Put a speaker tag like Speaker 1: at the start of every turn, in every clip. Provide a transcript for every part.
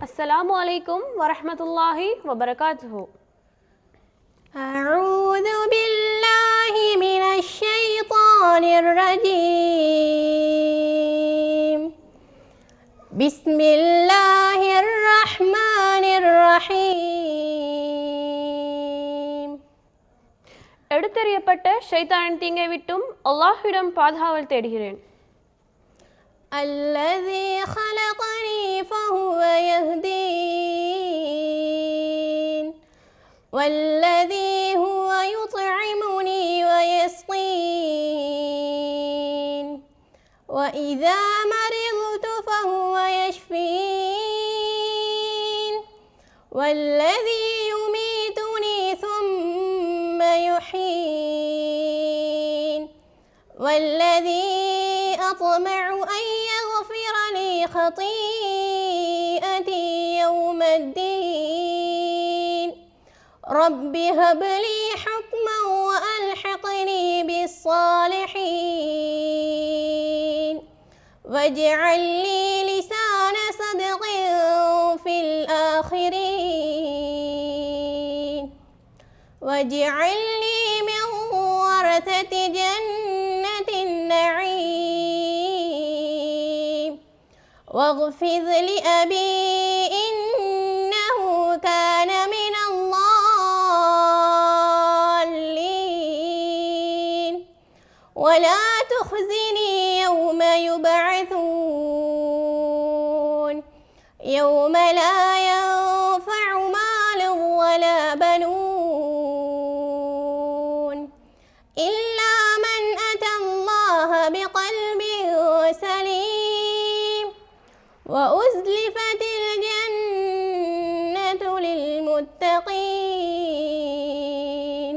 Speaker 1: السلام عليكم ورحمة الله وبركاته.
Speaker 2: أعوذ بالله من الشيطان الرجيم. بسم الله الرحمن الرحيم.
Speaker 1: எடுத்தறியப்பட்ட ஷைத்தானின் தீங்கை விட்டும் அல்லாஹ்விடம் பாதுகாவல் தேடுகிறேன்.
Speaker 2: الذي خلقني فهو يهدين والذي هو يطعمني ويسقين وإذا مرضت فهو يشفين والذي يميتني ثم يحيين والذي أطمع أن يغفر لي خطيئتي يوم الدين رب هب لي حكما وألحقني بالصالحين واجعل لي لسان صدق في الآخرين واجعلني من ورثة جنة النعيم واغفر لأبي إنه كان من الضالين ولا تخزني يوم يبعثون يوم لا ينفع مال ولا بنون إلا من أتى الله بقلب سليم وأزلفت الجنة للمتقين.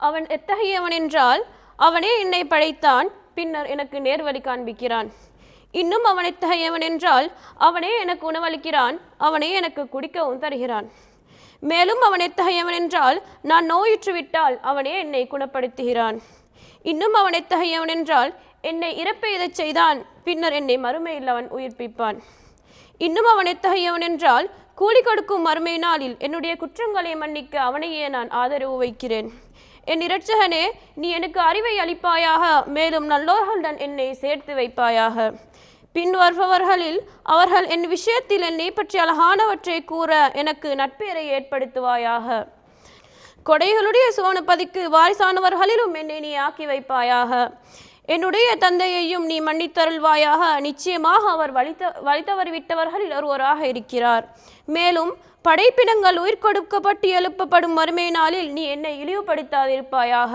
Speaker 1: அவன் எத்தகையவன் என்றால் அவனே என்னை படைத்தான், பின்னர் எனக்கு நேர்வழி காண்பிக்கிறான். இன்னும் அவன் எத்தகையவன் என்றால் அவனே எனக்கு உணவளிக்கிறான், அவனே எனக்கு குடிக்கவும் தருகிறான். மேலும் அவன் எத்தகையவன் என்றால் நான் நோயுற்றுவிட்டால் அவனே என்னை குணப்படுத்துகிறான். இன்னும் அவன் எத்தகையவன் என்றால் என்னை இறப்பெய்தச் செய்தான், பின்னர் என்னை மறுமையில் அவன் உயிர்ப்பிப்பான். இன்னும் அவன் எத்தகையவன் என்றால் கூலி கொடுக்கும் மறுமை நாளில் என்னுடைய குற்றங்களை மன்னிக்க அவனையே நான் ஆதரவு வைக்கிறேன். என் இரட்சகனே, நீ எனக்கு அறிவை அளிப்பாயாக, மேலும் நல்லோர்களுடன் என்னை சேர்த்து வைப்பாயாக. பின் வருபவர்களில் அவர்கள் என் விஷயத்தில் என்னை பற்றி அழகானவற்றை கூற எனக்கு நட்பேரை ஏற்படுத்துவாயாக. கொடைகளுடைய சுவனப்பதிக்கு வாரிசானவர்களிலும் என்னை நீ ஆக்கி வைப்பாயாக. என்னுடைய தந்தையையும் நீ மன்னித்தருள்வாயாக. நிச்சயமாக அவர் வழித்தவர் விட்டவர்களில் ஒருவராக இருக்கிறார். மேலும் படைப்பினங்கள் உயிர் கொடுக்கப்பட்டு எழுப்பப்படும் மறுமை நாளில் நீ என்னை இழிவுபடுத்தாதிருப்பாயாக.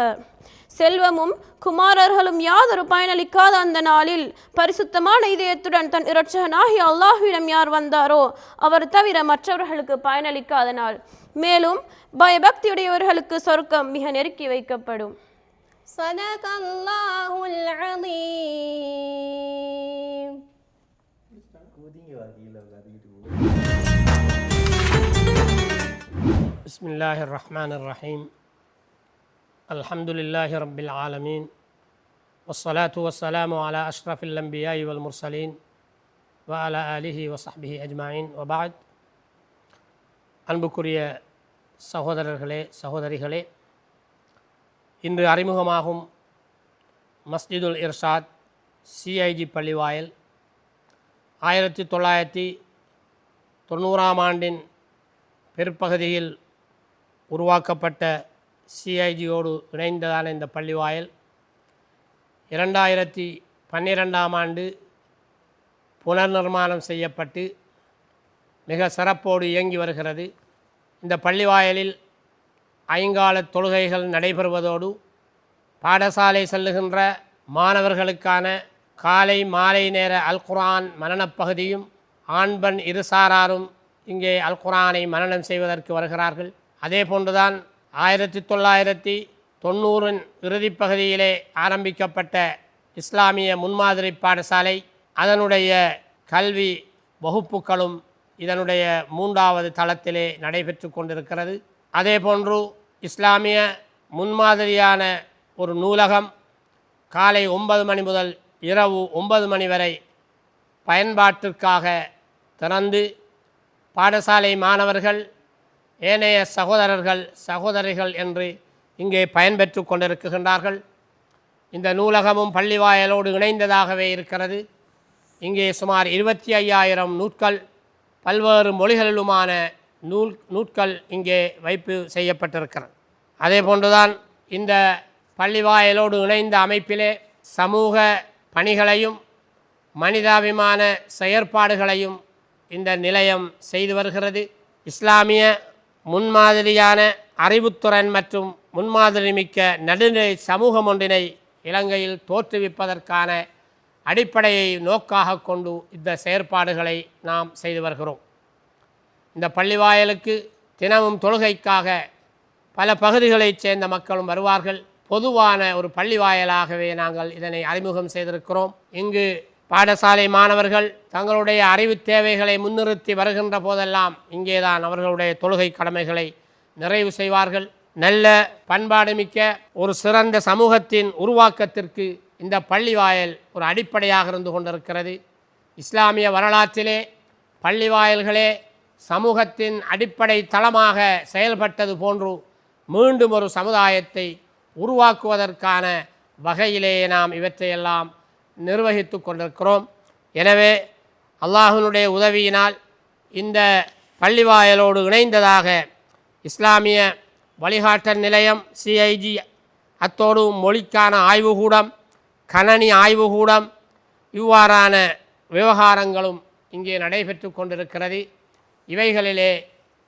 Speaker 1: செல்வமும் குமாரர்களும் யாதொரு பயனளிக்காத அந்த நாளில் பரிசுத்தமான இதயத்துடன் தன் இரட்சகனாகிய அல்லாஹ்விடம் யார் வந்தாரோ அவர் தவிர மற்றவர்களுக்கு பயனளிக்காத நாள். மேலும் பயபக்தியுடையவர்களுக்கு சொர்க்கம் மிக நெருக்கி வைக்கப்படும்.
Speaker 2: சதகல்லாஹுல் அலீம்.
Speaker 3: பிஸ்மில்லாஹிர் ரஹ்மானிர் ரஹீம். அல்ஹம்துலில்லாஹி ரப்பில் ஆலமீன். வஸ்ஸலாத்து வஸ்ஸலாமு அலா அஷ்ரஃபில் அன்பியாஇ வல் முர்சலீன் வ அலா ஆலிஹி வ ஸஹ்பிஹி அஜ்மஈன். வ பஅத். அன்புக்குரிய சகோதரர்களே, சகோதரிகளே, இன்று அறிமுகமாகும் மஸ்ஜிதுல் இர்ஷாத் சிஐஜி பள்ளிவாயல் 1990ஆம் ஆண்டின் பிற்பகுதியில் உருவாக்கப்பட்ட சிஐஜியோடு இணைந்ததான இந்த பள்ளிவாயல் 2012ஆம் ஆண்டு புனர் நிர்மாணம் செய்யப்பட்டு மிக சிறப்போடு இயங்கி வருகிறது. இந்த பள்ளிவாயலில் ஐங்கால தொழுகைகள் நடைபெறுவதோடு பாடசாலை செல்லுகின்ற மாணவர்களுக்கான காலை மாலை நேர அல் குர்ஆன் மனனப் பகுதியும் ஆண் பெண் இருசாராரும் இங்கே அல் குர்ஆனை மனனம் செய்வதற்கு வருகிறார்கள். அதே போன்றுதான் 1990 இறுதிப் பகுதியிலே ஆரம்பிக்கப்பட்ட இஸ்லாமிய முன்மாதிரி பாடசாலை, அதனுடைய கல்வி வகுப்புகளும் இதனுடைய 3வது தளத்திலே நடைபெற்று கொண்டிருக்கிறது. அதே போன்று இஸ்லாமிய முன்மாதிரியான ஒரு நூலகம் காலை 9 மணி முதல் இரவு 9 மணி வரை பயன்பாட்டிற்காக திறந்து பாடசாலை மாணவர்கள், ஏனைய சகோதரர்கள், சகோதரிகள் என்று இங்கே பயன்பெற்று கொண்டிருக்கின்றார்கள். இந்த நூலகமும் பள்ளிவாயலோடு இணைந்ததாகவே இருக்கிறது. இங்கே சுமார் 25,000 நூட்கள், பல்வேறு மொழிகளிலுமான நூட்கள் இங்கே வைப்பு செய்யப்பட்டிருக்கிறது. அதே போன்றுதான் இந்த பள்ளிவாயலோடு இணைந்த அமைப்பிலே சமூக பணிகளையும் மனிதாபிமான செயற்பாடுகளையும் இந்த நிலையம் செய்து வருகிறது. இஸ்லாமிய முன்மாதிரியான அறிவுத்துறன் மற்றும் முன்மாதிரி மிக்க நடுநிலை சமூகம் ஒன்றினை இலங்கையில் தோற்றுவிப்பதற்கான அடிப்படையை நோக்காக கொண்டு இந்த செயற்பாடுகளை நாம் செய்து வருகிறோம். இந்த பள்ளிவாயலுக்கு தினமும் தொழுகைக்காக பல பகுதிகளைச் சேர்ந்த மக்களும் வருவார்கள். பொதுவான ஒரு பள்ளிவாயலாகவே நாங்கள் இதனை அறிமுகம் செய்திருக்கிறோம். இங்கு பாடசாலை மாணவர்கள் தங்களுடைய அறிவு தேவைகளை முன்னிறுத்தி வருகின்ற போதெல்லாம் இங்கேதான் அவர்களுடைய தொழுகை கடமைகளை நிறைவு செய்வார்கள். நல்ல பண்பாடு மிக்க ஒரு சிறந்த சமூகத்தின் உருவாக்கத்திற்கு இந்த பள்ளிவாயல் ஒரு அடிப்படையாக இருந்து கொண்டிருக்கிறது. இஸ்லாமிய வரலாற்றிலே பள்ளிவாயல்களே சமூகத்தின் அடிப்படை தளமாக செயல்பட்டது போன்று மீண்டும் ஒரு சமுதாயத்தை உருவாக்குவதற்கான வகையிலேயே நாம் இவற்றையெல்லாம் நிர்வகித்து கொண்டிருக்கிறோம். எனவே அல்லாஹ்வினுடைய உதவியினால் இந்த பள்ளிவாயலோடு இணைந்ததாக இஸ்லாமிய வழிகாட்டல் நிலையம் CIG, அத்தோடு மொழிக்கான ஆய்வுகூடம், கணனி ஆய்வுகூடம், இவ்வாறான விவகாரங்களும் இங்கே நடைபெற்று கொண்டிருக்கிறது. இவைகளிலே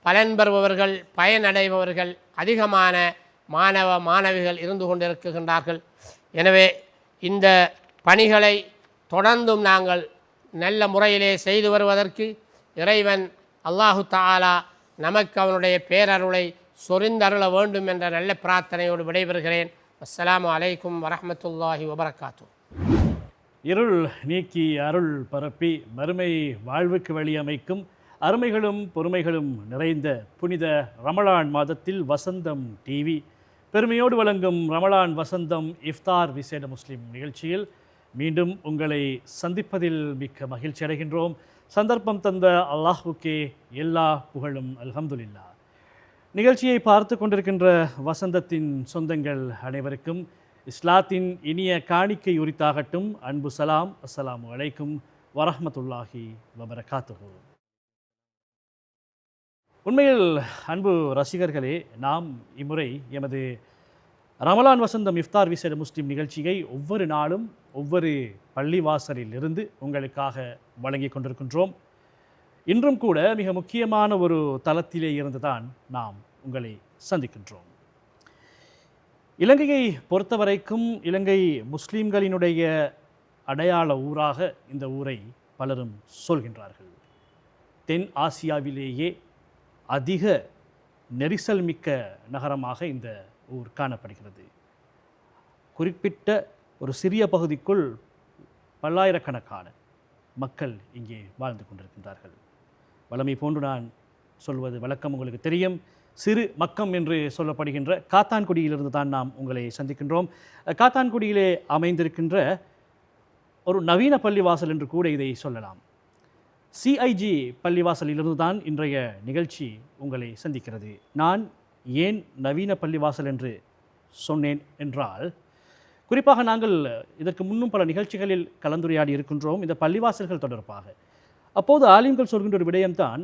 Speaker 3: பலன் பெறுபவர்கள், பயனடைபவர்கள் அதிகமான மாணவ மாணவிகள் இருந்து கொண்டிருக்கின்றார்கள். எனவே இந்த பணிகளை தொடர்ந்தும் நாங்கள் நல்ல முறையிலே செய்து வருவதற்கு இறைவன் அல்லாஹு தஆலா நமக்கு அவனுடைய பேரருளை சொரிந்தருள வேண்டும் என்ற நல்ல பிரார்த்தனையோடு விடைபெறுகிறேன். அஸ்ஸலாமு அலைக்கும் வரஹ்மத்துல்லாஹி வபரகாத்து.
Speaker 4: இருள் நீக்கி அருள் பரப்பி மறுமை வாழ்வுக்கு வழியமைக்கும் அருமைகளும் பொறுமைகளும் நிறைந்த புனித ரமலான் மாதத்தில் வசந்தம் டிவி பெருமையோடு வழங்கும் ரமலான் வசந்தம் இஃப்தார் விசேட முஸ்லிம் நிகழ்ச்சியில் மீண்டும் உங்களை சந்திப்பதில் மிக்க மகிழ்ச்சி அடைகின்றோம். சந்தர்ப்பம் தந்த அல்லாஹ்வுக்கே எல்லா புகழும் அல்ஹம்துலில்லாஹ். நிகழ்ச்சியை பார்த்து கொண்டிருக்கின்ற வசந்தத்தின் சொந்தங்கள் அனைவருக்கும் இஸ்லாத்தின் இனிய காணிக்கை உரித்தாகட்டும். அன்பு சலாம். அஸ்ஸலாமு அலைக்கும் வரஹ்மத்துல்லாஹி வபரகாத்துஹு. உண்மையில் அன்பு ரசிகர்களே, நாம் இம்முறை எமது ரமலான் வசந்தம் இஃப்தார் விசேட முஸ்லிம் நிகழ்ச்சியை ஒவ்வொரு நாளும் ஒவ்வொரு பள்ளிவாசலில் இருந்து உங்களுக்காக வழங்கி கொண்டிருக்கின்றோம். இன்றும் கூட மிக முக்கியமான ஒரு தளத்திலே இருந்துதான் நாம் உங்களை சந்திக்கின்றோம். இலங்கையை பொறுத்தவரைக்கும் இலங்கை முஸ்லீம்களினுடைய அடையாள ஊராக இந்த ஊரை பலரும் சொல்கின்றார்கள். தென் ஆசியாவிலேயே அதிக நெரிசல் மிக்க நகரமாக இந்த ஊர் காணப்படுகிறது. குறிப்பிட்ட ஒரு சிறிய பகுதிக்குள் பல்லாயிரக்கணக்கான மக்கள் இங்கே வாழ்ந்து கொண்டிருக்கின்றார்கள். வளமை போன்று நான் சொல்வது வழக்கம் உங்களுக்கு தெரியும். சிறு மக்கம் என்று சொல்லப்படுகின்ற காத்தான்குடியிலிருந்து தான் நாம் உங்களை சந்திக்கின்றோம். காத்தான்குடியிலே அமைந்திருக்கின்ற ஒரு நவீன பள்ளிவாசல் என்று கூட இதை சொல்லலாம். CIG பள்ளிவாசலிலிருந்து தான் இன்றைய நிகழ்ச்சி உங்களை சந்திக்கிறது. நான் ஏன் நவீன பள்ளிவாசல் என்று சொன்னேன் என்றால், குறிப்பாக நாங்கள் இதற்கு முன்னும் பல நிகழ்ச்சிகளில் கலந்துரையாடி இருக்கின்றோம் இந்த பள்ளிவாசல்கள் தொடர்பாக. அப்போது ஆலிம்கள் சொல்கின்ற ஒரு விடயம்தான்,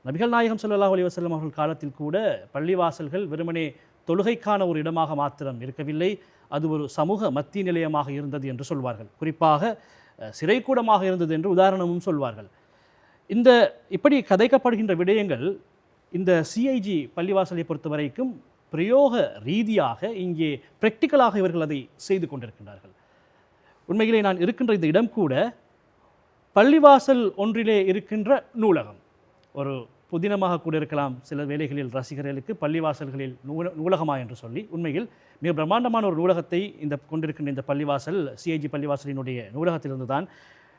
Speaker 4: நபிகள் நாயகம் ஸல்லல்லாஹு அலைஹி வஸல்லம் அவர்கள் காலத்தில் கூட பள்ளிவாசல்கள் வெறுமனே தொழுகைக்கான ஒரு இடமாக மாத்திரம் இருக்கவில்லை, அது ஒரு சமூக மத்திய நிலையமாக இருந்தது என்று சொல்வார்கள். குறிப்பாக சிறைக்கூடமாக இருந்தது என்று உதாரணமும் சொல்வார்கள். இந்த இப்படி கதைக்கப்படுகின்ற விடயங்கள் இந்த CIG பள்ளிவாசலை பொறுத்த வரைக்கும் பிரயோக ரீதியாக இங்கே பிராக்டிக்கலாக இவர்கள் அதை செய்து கொண்டிருக்கின்றார்கள். உண்மையிலே நான் இருக்கின்ற இந்த இடம் கூட பள்ளிவாசல் ஒன்றிலே இருக்கின்ற நூலகம். ஒரு புதினமாக கூட இருக்கலாம் சில வேளைகளில் ரசிகர்களுக்கு பள்ளிவாசல்களில் நூலகமா என்று சொல்லி. உண்மையில் மிக பிரம்மாண்டமான ஒரு நூலகத்தை இந்த கொண்டிருக்கின்ற இந்த பள்ளிவாசல் CIG பள்ளிவாசலினுடைய நூலகத்திலிருந்து தான்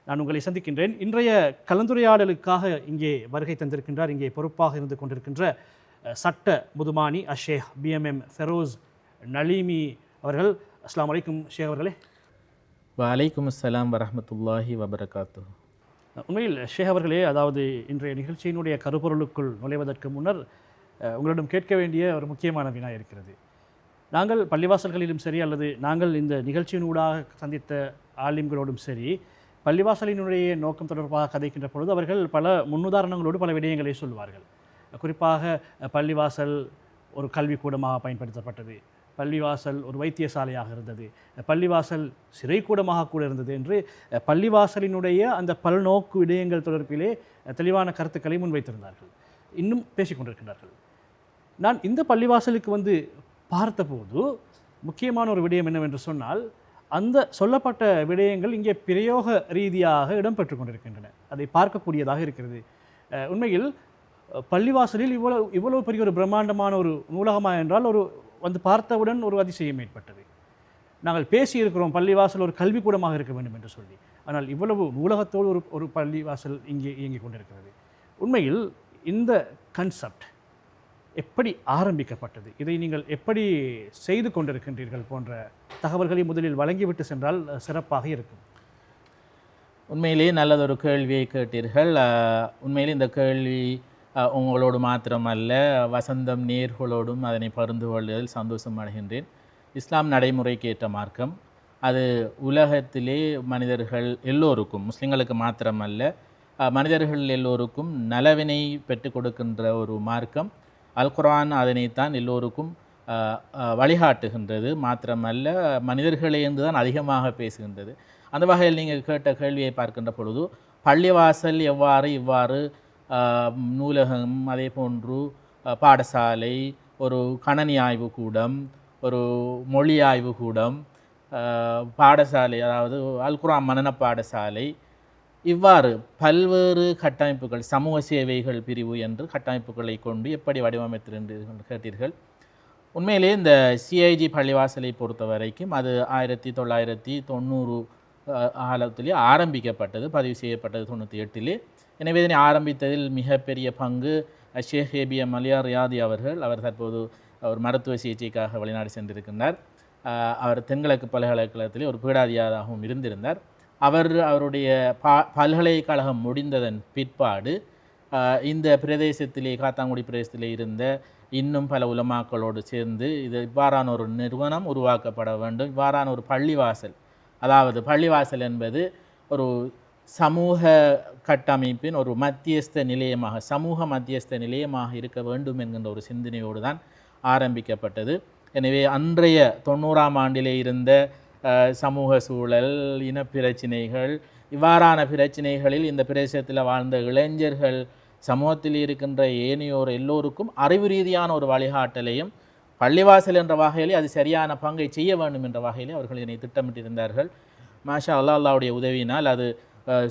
Speaker 4: நான் உங்களை சந்திக்கின்றேன். இன்றைய கலந்துரையாடலுக்காக இங்கே வருகை தந்திருக்கின்றார், இங்கே பொறுப்பாக இருந்து கொண்டிருக்கின்ற சட்ட முதுமானி ஷேக் BMM ஃபெரோஸ் நலீமி அவர்கள். அஸ்ஸலாமு அலைக்கும் ஷேக் அவர்களே.
Speaker 5: வலைக்கும் அஸ்ஸலாம் வரஹ்மத்துல்லாஹி வபரகாத்துஹு.
Speaker 4: உண்மையில் ஷேக் அவர்களே, அதாவது இன்றைய நிகழ்ச்சியினுடைய கருப்பொருளுக்குள் நுழைவதற்கு முன்னர் உங்களிடம் கேட்க வேண்டிய ஒரு முக்கியமான வினா இருக்கிறது. நாங்கள் பள்ளிவாசல்களிலும் சரி, அல்லது நாங்கள் இந்த நிகழ்ச்சியினூடாக சந்தித்த ஆலிம்களோடும் சரி, பள்ளிவாசலினுடைய நோக்கம் தொடர்பாக கதைக்கின்ற பொழுது அவர்கள் பல முன்னுதாரணங்களோடு பல விடயங்களை சொல்வார்கள். குறிப்பாக பள்ளிவாசல் ஒரு கல்விக்கூடமாக பயன்படுத்தப்பட்டது, பள்ளிவாசல் ஒரு வைத்தியசாலையாக இருந்தது, பள்ளிவாசல் சிறைக்கூடமாக கூட இருந்தது என்று பள்ளிவாசலினுடைய அந்த பல்நோக்கு விடயங்கள் தொடர்பிலே தெளிவான கருத்துக்களை முன்வைத்திருந்தார்கள். இன்னும் பேசிக்கொண்டிருக்கின்றார்கள். நான் இந்த பள்ளிவாசலுக்கு பார்த்தபோது முக்கியமான ஒரு விடயம் என்னவென்று சொன்னால், அந்த சொல்லப்பட்ட விடயங்கள் இங்கே பிரயோக ரீதியாக இடம்பெற்று கொண்டிருக்கின்றன. அதை பார்க்கக்கூடியதாக இருக்கிறது. உண்மையில் பள்ளிவாசலில் இவ்வளவு பெரிய ஒரு பிரம்மாண்டமான ஒரு நூலகமாக என்றால் பார்த்தவுடன் ஒரு அதிசயம் ஏற்பட்டது. நாங்கள் பேசியிருக்கிறோம் பள்ளிவாசல் ஒரு கல்விக்கூடமாக இருக்க வேண்டும் என்று சொல்லி. ஆனால் இவ்வளவு நூலகத்தோடு ஒரு பள்ளிவாசல் இங்கே இயங்கிக் கொண்டிருக்கிறது. உண்மையில் இந்த கன்செப்ட் எப்படி ஆரம்பிக்கப்பட்டது, இதை நீங்கள் எப்படி செய்து கொண்டிருக்கின்றீர்கள் போன்ற தகவல்களை முதலில் வழங்கிவிட்டு சென்றால் சிறப்பாக இருக்கும்.
Speaker 5: உண்மையிலேயே நல்லதொரு கேள்வியை கேட்டீர்கள். உண்மையிலே இந்த கேள்வி உங்களோடு மாத்திரமல்ல, வசந்தம் நேர்களோடும் அதனை பகிர்ந்து கொள்வதில் சந்தோஷம் அடைகின்றேன். இஸ்லாம் நடைமுறைக்கு ஏற்ற மார்க்கம். அது உலகத்திலே மனிதர்கள் எல்லோருக்கும், முஸ்லிம்களுக்கு மாத்திரமல்ல, மனிதர்கள் எல்லோருக்கும் நலவினை பெற்றுக் கொடுக்கின்ற ஒரு மார்க்கம். அல் குர்ஆன் அதனைத்தான் எல்லோருக்கும் வழிகாட்டுகின்றது. மாத்திரமல்ல, மனிதர்களேந்து தான் அதிகமாக பேசுகின்றது. அந்த வகையில் நீங்கள் கேட்ட கேள்வியை பார்க்கின்ற பொழுது, பள்ளிவாசல் இவ்வாறு நூலகம், அதே போன்று பாடசாலை, ஒரு கணனி ஆய்வு கூடம், ஒரு மொழி ஆய்வு கூடம், பாடசாலை, அதாவது அல் குர்ஆன் மனன பாடசாலை, இவ்வாறு பல்வேறு கட்டமைப்புகள், சமூக சேவைகள் பிரிவு என்று கட்டமைப்புகளை கொண்டு எப்படி வடிவமைத்திருந்தீர்கள் கேட்டீர்கள். உண்மையிலே இந்த சிஐஜி பள்ளிவாசலை பொறுத்த வரைக்கும் அது 1990 காலத்திலே ஆரம்பிக்கப்பட்டது, பதிவு செய்யப்பட்டது 98. எனவே இதனை ஆரம்பித்ததில் மிகப்பெரிய பங்கு ஷேக் ஏபிஎம் அலியார் ரியாதி அவர்கள். அவர் தற்போது ஒரு மருத்துவ சிகிச்சைக்காக வெளிநாடு சென்றிருக்கின்றார். அவர் தென்கிழக்கு பல்கலைக்கழகத்திலே ஒரு பீடாதியாராகவும் இருந்திருந்தார். அவருடைய பல்கலைக்கழகம் முடிந்ததன் பிற்பாடு இந்த பிரதேசத்திலே, காத்தாங்குடி பிரதேசத்திலே இருந்த இன்னும் பல உலமாக்களோடு சேர்ந்து இவ்வாறான ஒரு நிறுவனம் உருவாக்கப்பட வேண்டும். இவ்வாறான ஒரு பள்ளிவாசல், அதாவது பள்ளிவாசல் என்பது ஒரு சமூக கட்டமைப்பின் ஒரு மத்தியஸ்த நிலையமாக, சமூக மத்தியஸ்த நிலையமாக இருக்க வேண்டும் என்கின்ற ஒரு சிந்தனையோடு தான் ஆரம்பிக்கப்பட்டது. எனவே அன்றைய 90ஆம் ஆண்டிலே இருந்த சமூக சூழல், இனப்பிரச்சினைகள், இவ்வாறான பிரச்சினைகளில் இந்த பிரதேசத்தில் வாழ்ந்த இளைஞர்கள், சமூகத்தில் இருக்கின்ற ஏனையோர் எல்லோருக்கும் அறிவு ரீதியான ஒரு வழிகாட்டலையும் பள்ளிவாசல் என்ற வகையிலே அது சரியான பங்கை செய்ய வேண்டும் என்ற வகையிலே அவர்கள் இதனை திட்டமிட்டிருந்தார்கள். மாஷா அல்லாஹ், அல்லாஹ்வுடைய உதவியினால் அது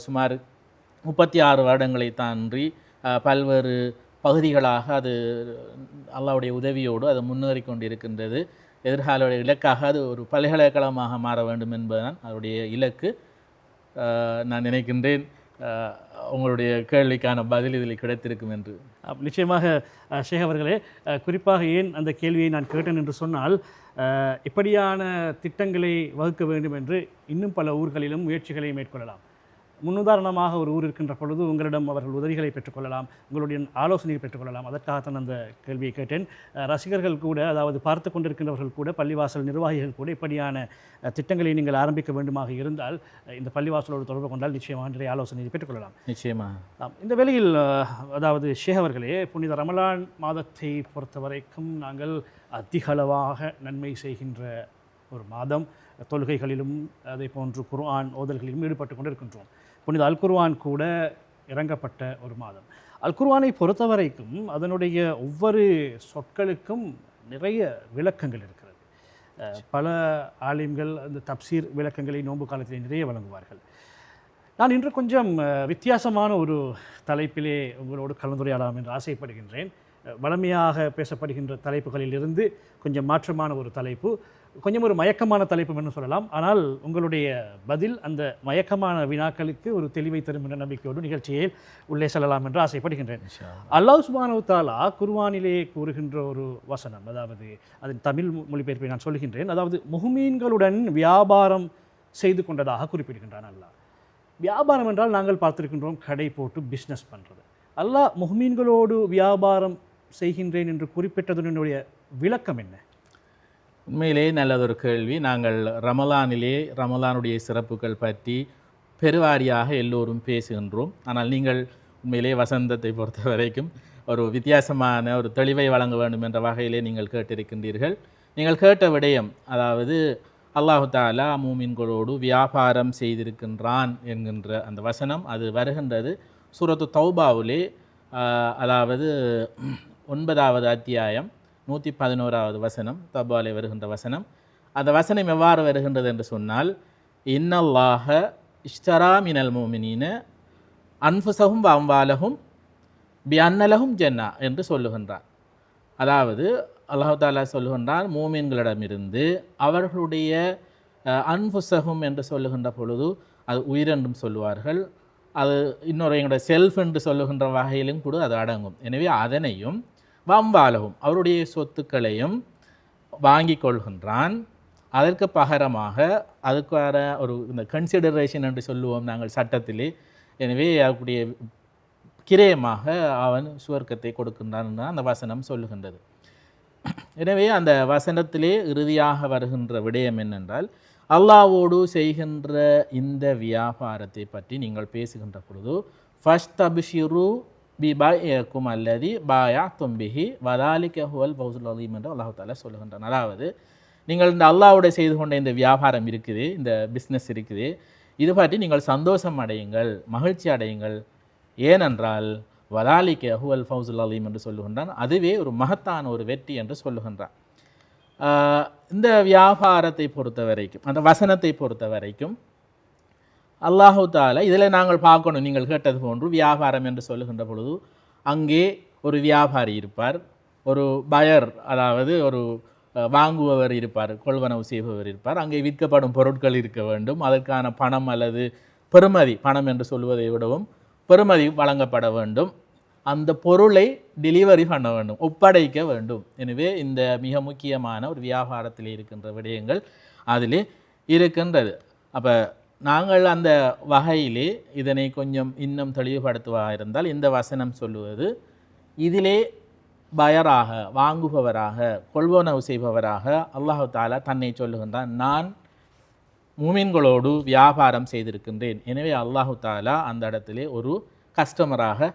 Speaker 5: சுமார் 36 வருடங்களை தாண்டி பல்வேறு பகுதிகளாக அது அல்லாஹ்வுடைய உதவியோடு அது முன்னேறி கொண்டிருக்கின்றது. எதிர்கால இலக்காக அது ஒரு பல்கலைக்கழகமாக மாற வேண்டும் என்பதுதான் அவருடைய இலக்கு. நான் நினைக்கின்றேன் உங்களுடைய கேள்விக்கான பதில் இதில் கிடைத்திருக்கும் என்று.
Speaker 4: நிச்சயமாக ஷேக் அவர்களே, குறிப்பாக ஏன் அந்த கேள்வியை நான் கேட்டேன் என்று சொன்னால், இப்படியான திட்டங்களை வகுக்க வேண்டும் என்று இன்னும் பல ஊர்களிலும் முயற்சிகளை மேற்கொள்ளலாம். முன்னுதாரணமாக ஒரு ஊர் இருக்கின்ற பொழுது உங்களிடம் அவர்கள் உதவிகளை பெற்றுக்கொள்ளலாம், உங்களுடைய ஆலோசனையை பெற்றுக்கொள்ளலாம். அதற்காகத்தான் அந்த கேள்வியை கேட்டேன். ரசிகர்கள் கூட, அதாவது பார்த்து கொண்டிருக்கின்றவர்கள் கூட, பள்ளிவாசல் நிர்வாகிகள் கூட இப்படியான திட்டங்களை நீங்கள் ஆரம்பிக்க வேண்டுமாக இருந்தால் இந்த பள்ளிவாசலோடு தொடர்பு கொண்டால் நிச்சயமாக நிறைய ஆலோசனையை பெற்றுக்கொள்ளலாம்.
Speaker 5: நிச்சயமாக.
Speaker 4: இந்த வேளையில் அதாவது ஷேக் அவர்களே, புனித ரமலான் மாதத்தை பொறுத்த வரைக்கும் நாங்கள் அதிகளவாக நன்மை செய்கின்ற ஒரு மாதம். தொழுகைகளிலும் அதே போன்று குர்ஆன் ஓதல்களிலும் ஈடுபட்டு கொண்டிருக்கின்றோம். புனித அல் குர்ஆன் கூட இறங்கப்பட்ட ஒரு மாதம். அல் குர்ஆனை பொறுத்த வரைக்கும் அதனுடைய ஒவ்வொரு சொற்களுக்கும் நிறைய விளக்கங்கள் இருக்கிறது. பல ஆலிம்கள் அந்த தப்சீர் விளக்கங்களை நோன்பு காலத்திலே நிறைய வழங்குவார்கள். நான் இன்று கொஞ்சம் வித்தியாசமான ஒரு தலைப்பிலே உங்களோடு கலந்துரையாடலாம் என்று ஆசைப்படுகின்றேன். வளமையாக பேசப்படுகின்ற தலைப்புகளிலிருந்து கொஞ்சம் மாற்றமான ஒரு தலைப்பு, கொஞ்சம் ஒரு மயக்கமான தலைப்பு என்று சொல்லலாம். ஆனால் உங்களுடைய பதில் அந்த மயக்கமான வினாக்களுக்கு ஒரு தெளிவை தரும் என்ற நம்பிக்கையோடு நிகழ்ச்சியை உள்ளே செல்லலாம் என்று ஆசைப்படுகின்றேன். அல்லாஹ் சுப்ஹானஹு வ தஆலா குர்ஆனிலே கூறுகின்ற ஒரு வசனம், அதாவது அதன் தமிழ் மொழிபெயர்ப்பை நான் சொல்கின்றேன். அதாவது முஹ்மீன்களுடன் வியாபாரம் செய்து கொண்டதாக குறிப்பிடுகின்றான் அல்லாஹ். வியாபாரம் என்றால் நாங்கள் பார்த்திருக்கின்றோம் கடை போட்டு பிஸ்னஸ் பண்ணுறது. அல்லாஹ் முஹ்மீன்களோடு வியாபாரம் செய்கின்றேன் என்று குறிப்பிட்டதனுடைய விளக்கம் என்ன?
Speaker 5: உண்மையிலே நல்லதொரு கேள்வி. நாங்கள் ரமலானுடைய சிறப்புகள் பற்றி பெருவாரியாக எல்லோரும் பேசுகின்றோம். ஆனால் நீங்கள் உண்மையிலே வசந்தத்தை பொறுத்த வரைக்கும் ஒரு வித்தியாசமான ஒரு தெளிவை வழங்க வேண்டும் என்ற வகையிலே நீங்கள் கேட்டிருக்கின்றீர்கள். நீங்கள் கேட்ட விடயம், அதாவது அல்லாஹு தாலா மூமின்களோடு வியாபாரம் செய்திருக்கின்றான் என்கின்ற அந்த வசனம், அது வருகின்றது சூரத்து தௌபாவிலே, அதாவது 9வது அத்தியாயம் 111வது வசனம், தௌபாவிலே வருகின்ற வசனம். அந்த வசனம் எவ்வாறு வருகின்றது என்று சொன்னால், இன்னல்லாஹ இஷ்தரா மினல் மூமினீன அன்ஃபுஸஹும் வ அம்வாலஹும் பிஅன்னலஹும் ஜன்னா என்று சொல்லுகின்றார். அதாவது அல்லாஹ் தாலா சொல்லுகின்றான், மூமின்களிடமிருந்து அவர்களுடைய அன்ஃபுஸஹும் என்று சொல்லுகின்ற பொழுது அது உயிரென்றும் சொல்லுவார்கள். அது இன்னொரு எங்களுடைய செல்ஃப் என்று சொல்லுகின்ற வகையிலும் கூட அது அடங்கும். எனவே அதனையும் வம்பாலகும் அவருடைய சொத்துக்களையும் வாங்கி கொள்கின்றான். அதற்கு பகரமாக அதுக்கான ஒரு இந்த கன்சிடரேஷன் என்று சொல்லுவோம் நாங்கள் சட்டத்திலே. எனவே அவருடைய கிரயமாக அவன் சுவர்க்கத்தை கொடுக்கின்றான் அந்த வசனம் சொல்லுகின்றது. எனவே அந்த வசனத்திலே இறுதியாக வருகின்ற விடயம் என்னென்றால், அல்லாஹ்வோடு செய்கின்ற இந்த வியாபாரத்தை பற்றி நீங்கள் பேசுகின்ற பொழுது ஃபஸ்தபிஷிரு பிபாயக்கும் அல்லதி பாயா தும்பிஹி வதாலிக ஹுவல் ஃபௌசுல் அலீம் என்று அல்லாஹ் தாலா சொல்லுகின்றான். அதாவது நீங்கள் இந்த அல்லாஹ்வோடு செய்து கொண்ட இந்த வியாபாரம் இருக்குது, இந்த பிஸ்னஸ் இருக்குது, இது பற்றி நீங்கள் சந்தோஷம் அடையுங்கள், மகிழ்ச்சி அடையுங்கள். ஏனென்றால் வதாலிக ஹுவல் ஃபௌசுல் அலீம் என்று சொல்லுகின்றான். அதுவே ஒரு மகத்தான ஒரு வெற்றி என்று சொல்லுகின்றான். இந்த வியாபாரத்தை பொறுத்த வரைக்கும், அந்த வசனத்தை பொறுத்த வரைக்கும் அல்லாஹு தாலா இதில் நாங்கள் பார்க்கணும். நீங்கள் கேட்டது போன்று வியாபாரம் என்று சொல்லுகின்ற பொழுது அங்கே ஒரு வியாபாரி இருப்பார், ஒரு பயர், அதாவது ஒரு வாங்குபவர் இருப்பார், கொள்வனவு செய்பவர் இருப்பார். அங்கே விற்கப்படும் பொருட்கள் இருக்க வேண்டும். அதற்கான பணம் அல்லது பெறுமதி, பணம் என்று சொல்வதை விடவும் பெறுமதி வழங்கப்பட வேண்டும். அந்த பொருளை டெலிவரி பண்ண வேண்டும், ஒப்படைக்க வேண்டும். எனவே இந்த மிக முக்கியமான ஒரு வியாபாரத்தில் இருக்கின்ற விடயங்கள் அதிலே இருக்கின்றது. அப்போ நாங்கள் அந்த வகையிலே இதனை கொஞ்சம் இன்னும் தெளிவுபடுத்துவதாக இருந்தால், இந்த வசனம் சொல்லுவது இதிலே பயராக, வாங்குபவராக, கொள்வனவு செய்பவராக அல்லாஹு தாலா தன்னை சொல்லுகின்றான். நான் மூமின்களோடு வியாபாரம் செய்திருக்கின்றேன். எனவே அல்லாஹு தாலா அந்த இடத்திலே ஒரு கஸ்டமராக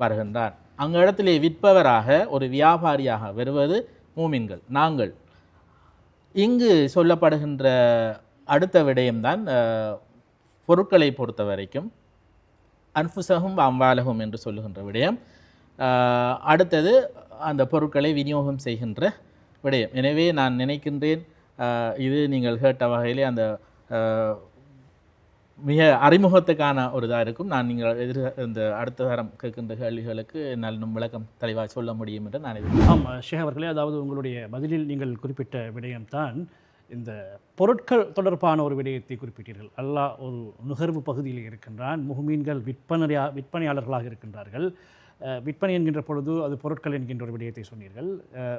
Speaker 5: வருகின்றார். அங்க இடத்திலே விற்பவராக, ஒரு வியாபாரியாக வருவது மூமின்கள், நாங்கள். இங்கு சொல்லப்படுகின்ற அடுத்த விடயம்தான் பொருட்களை பொறுத்த வரைக்கும் அன்ஃபுஸஹும் அம்வாலஹும் என்று சொல்லுகின்ற விடயம். அடுத்தது அந்த பொருட்களை விநியோகம் செய்கின்ற விடயம். எனவே நான் நினைக்கின்றேன் இது நீங்கள் கேட்ட வகையிலே அந்த மிக அறிமுகத்துக்கான ஒரு இதாக இருக்கும். நான் நீங்கள் இந்த அடுத்த வாரம் கேட்கின்ற கேள்விகளுக்கு என்னால் இன்னும் விளக்கம் தெளிவாக சொல்ல முடியும் என்று நான் எதிர்பார்க்கிறேன்.
Speaker 4: ஆமாம் ஷேக் அவர்களே, அதாவது உங்களுடைய பதிலில் நீங்கள் குறிப்பிட்ட விடயம்தான் இந்த பொருட்கள் தொடர்பான ஒரு விடயத்தை குறிப்பிட்டீர்கள். அல்லாஹ் ஒரு நுகர்வு பகுதியில் இருக்கின்றான், முஹ்மீன்கள் விற்பனையாளர்களாக இருக்கின்றார்கள். விற்பனை என்கின்ற பொழுது அது பொருட்கள் என்கின்ற ஒரு விடயத்தை சொன்னீர்கள்.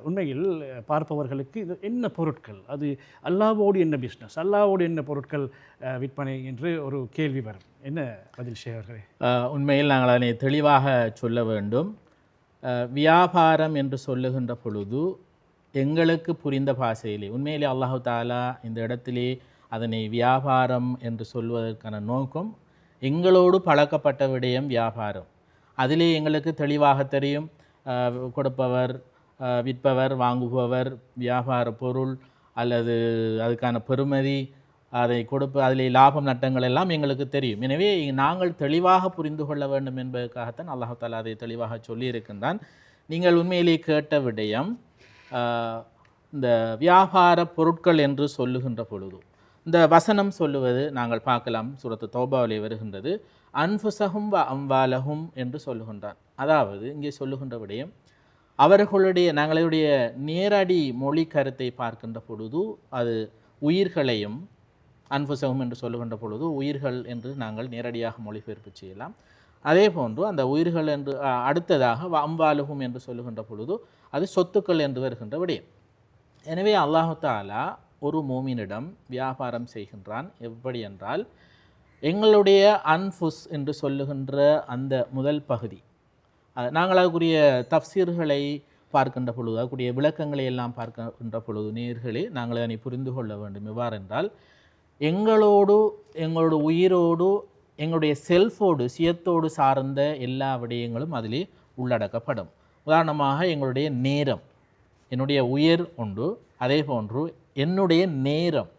Speaker 4: உண்மையில் பார்ப்பவர்களுக்கு இது என்ன பொருட்கள், அது அல்லாஹ்வோடு என்ன பிஸ்னஸ், அல்லாஹ்வோடு என்ன பொருட்கள் விற்பனை என்று ஒரு கேள்வி வரும். என்ன பதில் ஷேக் அவர்களே?
Speaker 5: உண்மையில் நாங்கள் அதனை தெளிவாக சொல்ல வேண்டும். வியாபாரம் என்று சொல்லுகின்ற பொழுது எங்களுக்கு புரிந்த பாஷையிலே உண்மையிலே அல்லாஹு தாலா இந்த இடத்திலே அதனை வியாபாரம் என்று சொல்வதற்கான நோக்கம், எங்களோடு பழக்கப்பட்ட விடயம் வியாபாரம். அதிலே எங்களுக்கு தெளிவாக தெரியும், கொடுப்பவர், விற்பவர், வாங்குபவர், வியாபார பொருள் அல்லது அதுக்கான பெறுமதி, அதை அதிலே லாபம் நட்டங்கள் எல்லாம் எங்களுக்கு தெரியும். எனவே நாங்கள் தெளிவாக புரிந்து கொள்ள வேண்டும் என்பதற்காகத்தான் அல்லாஹ் தஆலா அதை தெளிவாக சொல்லியிருக்கின்றான். நீங்கள் உண்மையிலே கேட்ட விடயம், இந்த வியாபார பொருட்கள் என்று சொல்லுகின்ற பொழுது இந்த வசனம் சொல்லுவது நாங்கள் பார்க்கலாம், சூரத்து தௌபாவிலே வருகின்றது. அன்ஃபுஸஹும் வ அம்வாலஹும் என்று சொல்லுகின்றான். அதாவது இங்கே சொல்லுகின்ற விடயம், நாங்களுடைய நேரடி மொழி கருத்தை பார்க்கின்ற பொழுது அது உயிர்களையும், அன்ஃபுஸஹும் என்று சொல்லுகின்ற பொழுது உயிர்கள் என்று நாங்கள் நேரடியாக மொழிபெயர்ப்பு செய்யலாம். அதே போன்று அந்த உயிர்கள் என்று அடுத்ததாக அம்வாலுஹும் என்று சொல்லுகின்ற பொழுது அது சொத்துக்கள் என்று வருகின்ற விடயம். எனவே அல்லாஹு தஆலா ஒரு மூமினிடம் வியாபாரம் செய்கின்றான். எப்படி என்றால், எங்களுடைய அன்ஃபுஸ் என்று சொல்லுகின்ற அந்த முதல் பகுதி, நாங்கள் அதுக்குரிய தஃப்சீர்களை பார்க்கின்ற பொழுது, அதுக்குரிய விளக்கங்களை எல்லாம் பார்க்கின்ற பொழுது நேர்களே நாங்கள் அதனை புரிந்து கொள்ள வேண்டும். எவ்வாறென்றால், எங்களோட உயிரோடு எங்களுடைய செல்ஃபோடு சுயத்தோடு சார்ந்த எல்லா விடயங்களும் அதிலே உள்ளடக்கப்படும். உதாரணமாக எங்களுடைய நேரம், என்னுடைய உயிர் உண்டு, அதே போன்று என்னுடைய நேரம்,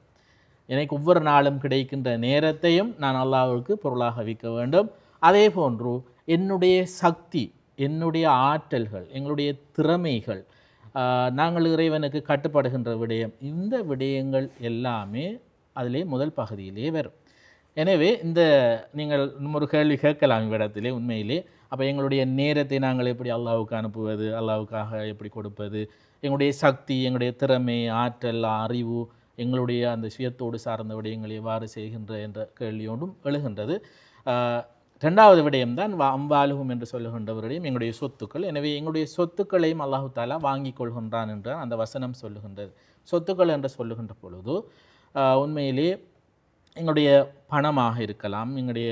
Speaker 5: எனக்கு ஒவ்வொரு நாளும் கிடைக்கின்ற நேரத்தையும் நான் அல்லாஹ்வுக்கு பொருளாக வைக்க வேண்டும். அதே போன்று என்னுடைய சக்தி, என்னுடைய ஆற்றல்கள், எங்களுடைய திறமைகள், நாங்கள் இறைவனுக்கு கட்டுப்படுகின்ற விடயம், இந்த விடயங்கள் எல்லாமே அதிலே முதல் பகுதியிலே வரும். எனவே இந்த நீங்கள் ஒரு கேள்வி கேட்கலாம் இவ்விடத்திலே, உண்மையிலே அப்போ எங்களுடைய நேரத்தை நாங்கள் எப்படி அல்லாஹ்வுக்கு அனுப்புவது, அல்லாஹ்வுக்காக எப்படி கொடுப்பது, எங்களுடைய சக்தி, எங்களுடைய திறமை, ஆற்றல், அறிவு, எங்களுடைய அந்த சுயத்தோடு சார்ந்த விடயங்களை எவ்வாறு செய்கின்ற என்ற கேள்வியோடும் எழுகின்றது. ரெண்டாவது விடயம்தான் அம்பாலுகும் என்று சொல்லுகின்ற விடயம் எங்களுடைய சொத்துக்கள். எனவே எங்களுடைய சொத்துக்களையும் அல்லாஹு தாலா வாங்கி கொள்கின்றான் என்ற அந்த வசனம் சொல்லுகின்றது. சொத்துக்கள் என்று சொல்லுகின்ற பொழுது உண்மையிலே எங்களுடைய பணமாக இருக்கலாம், எங்களுடைய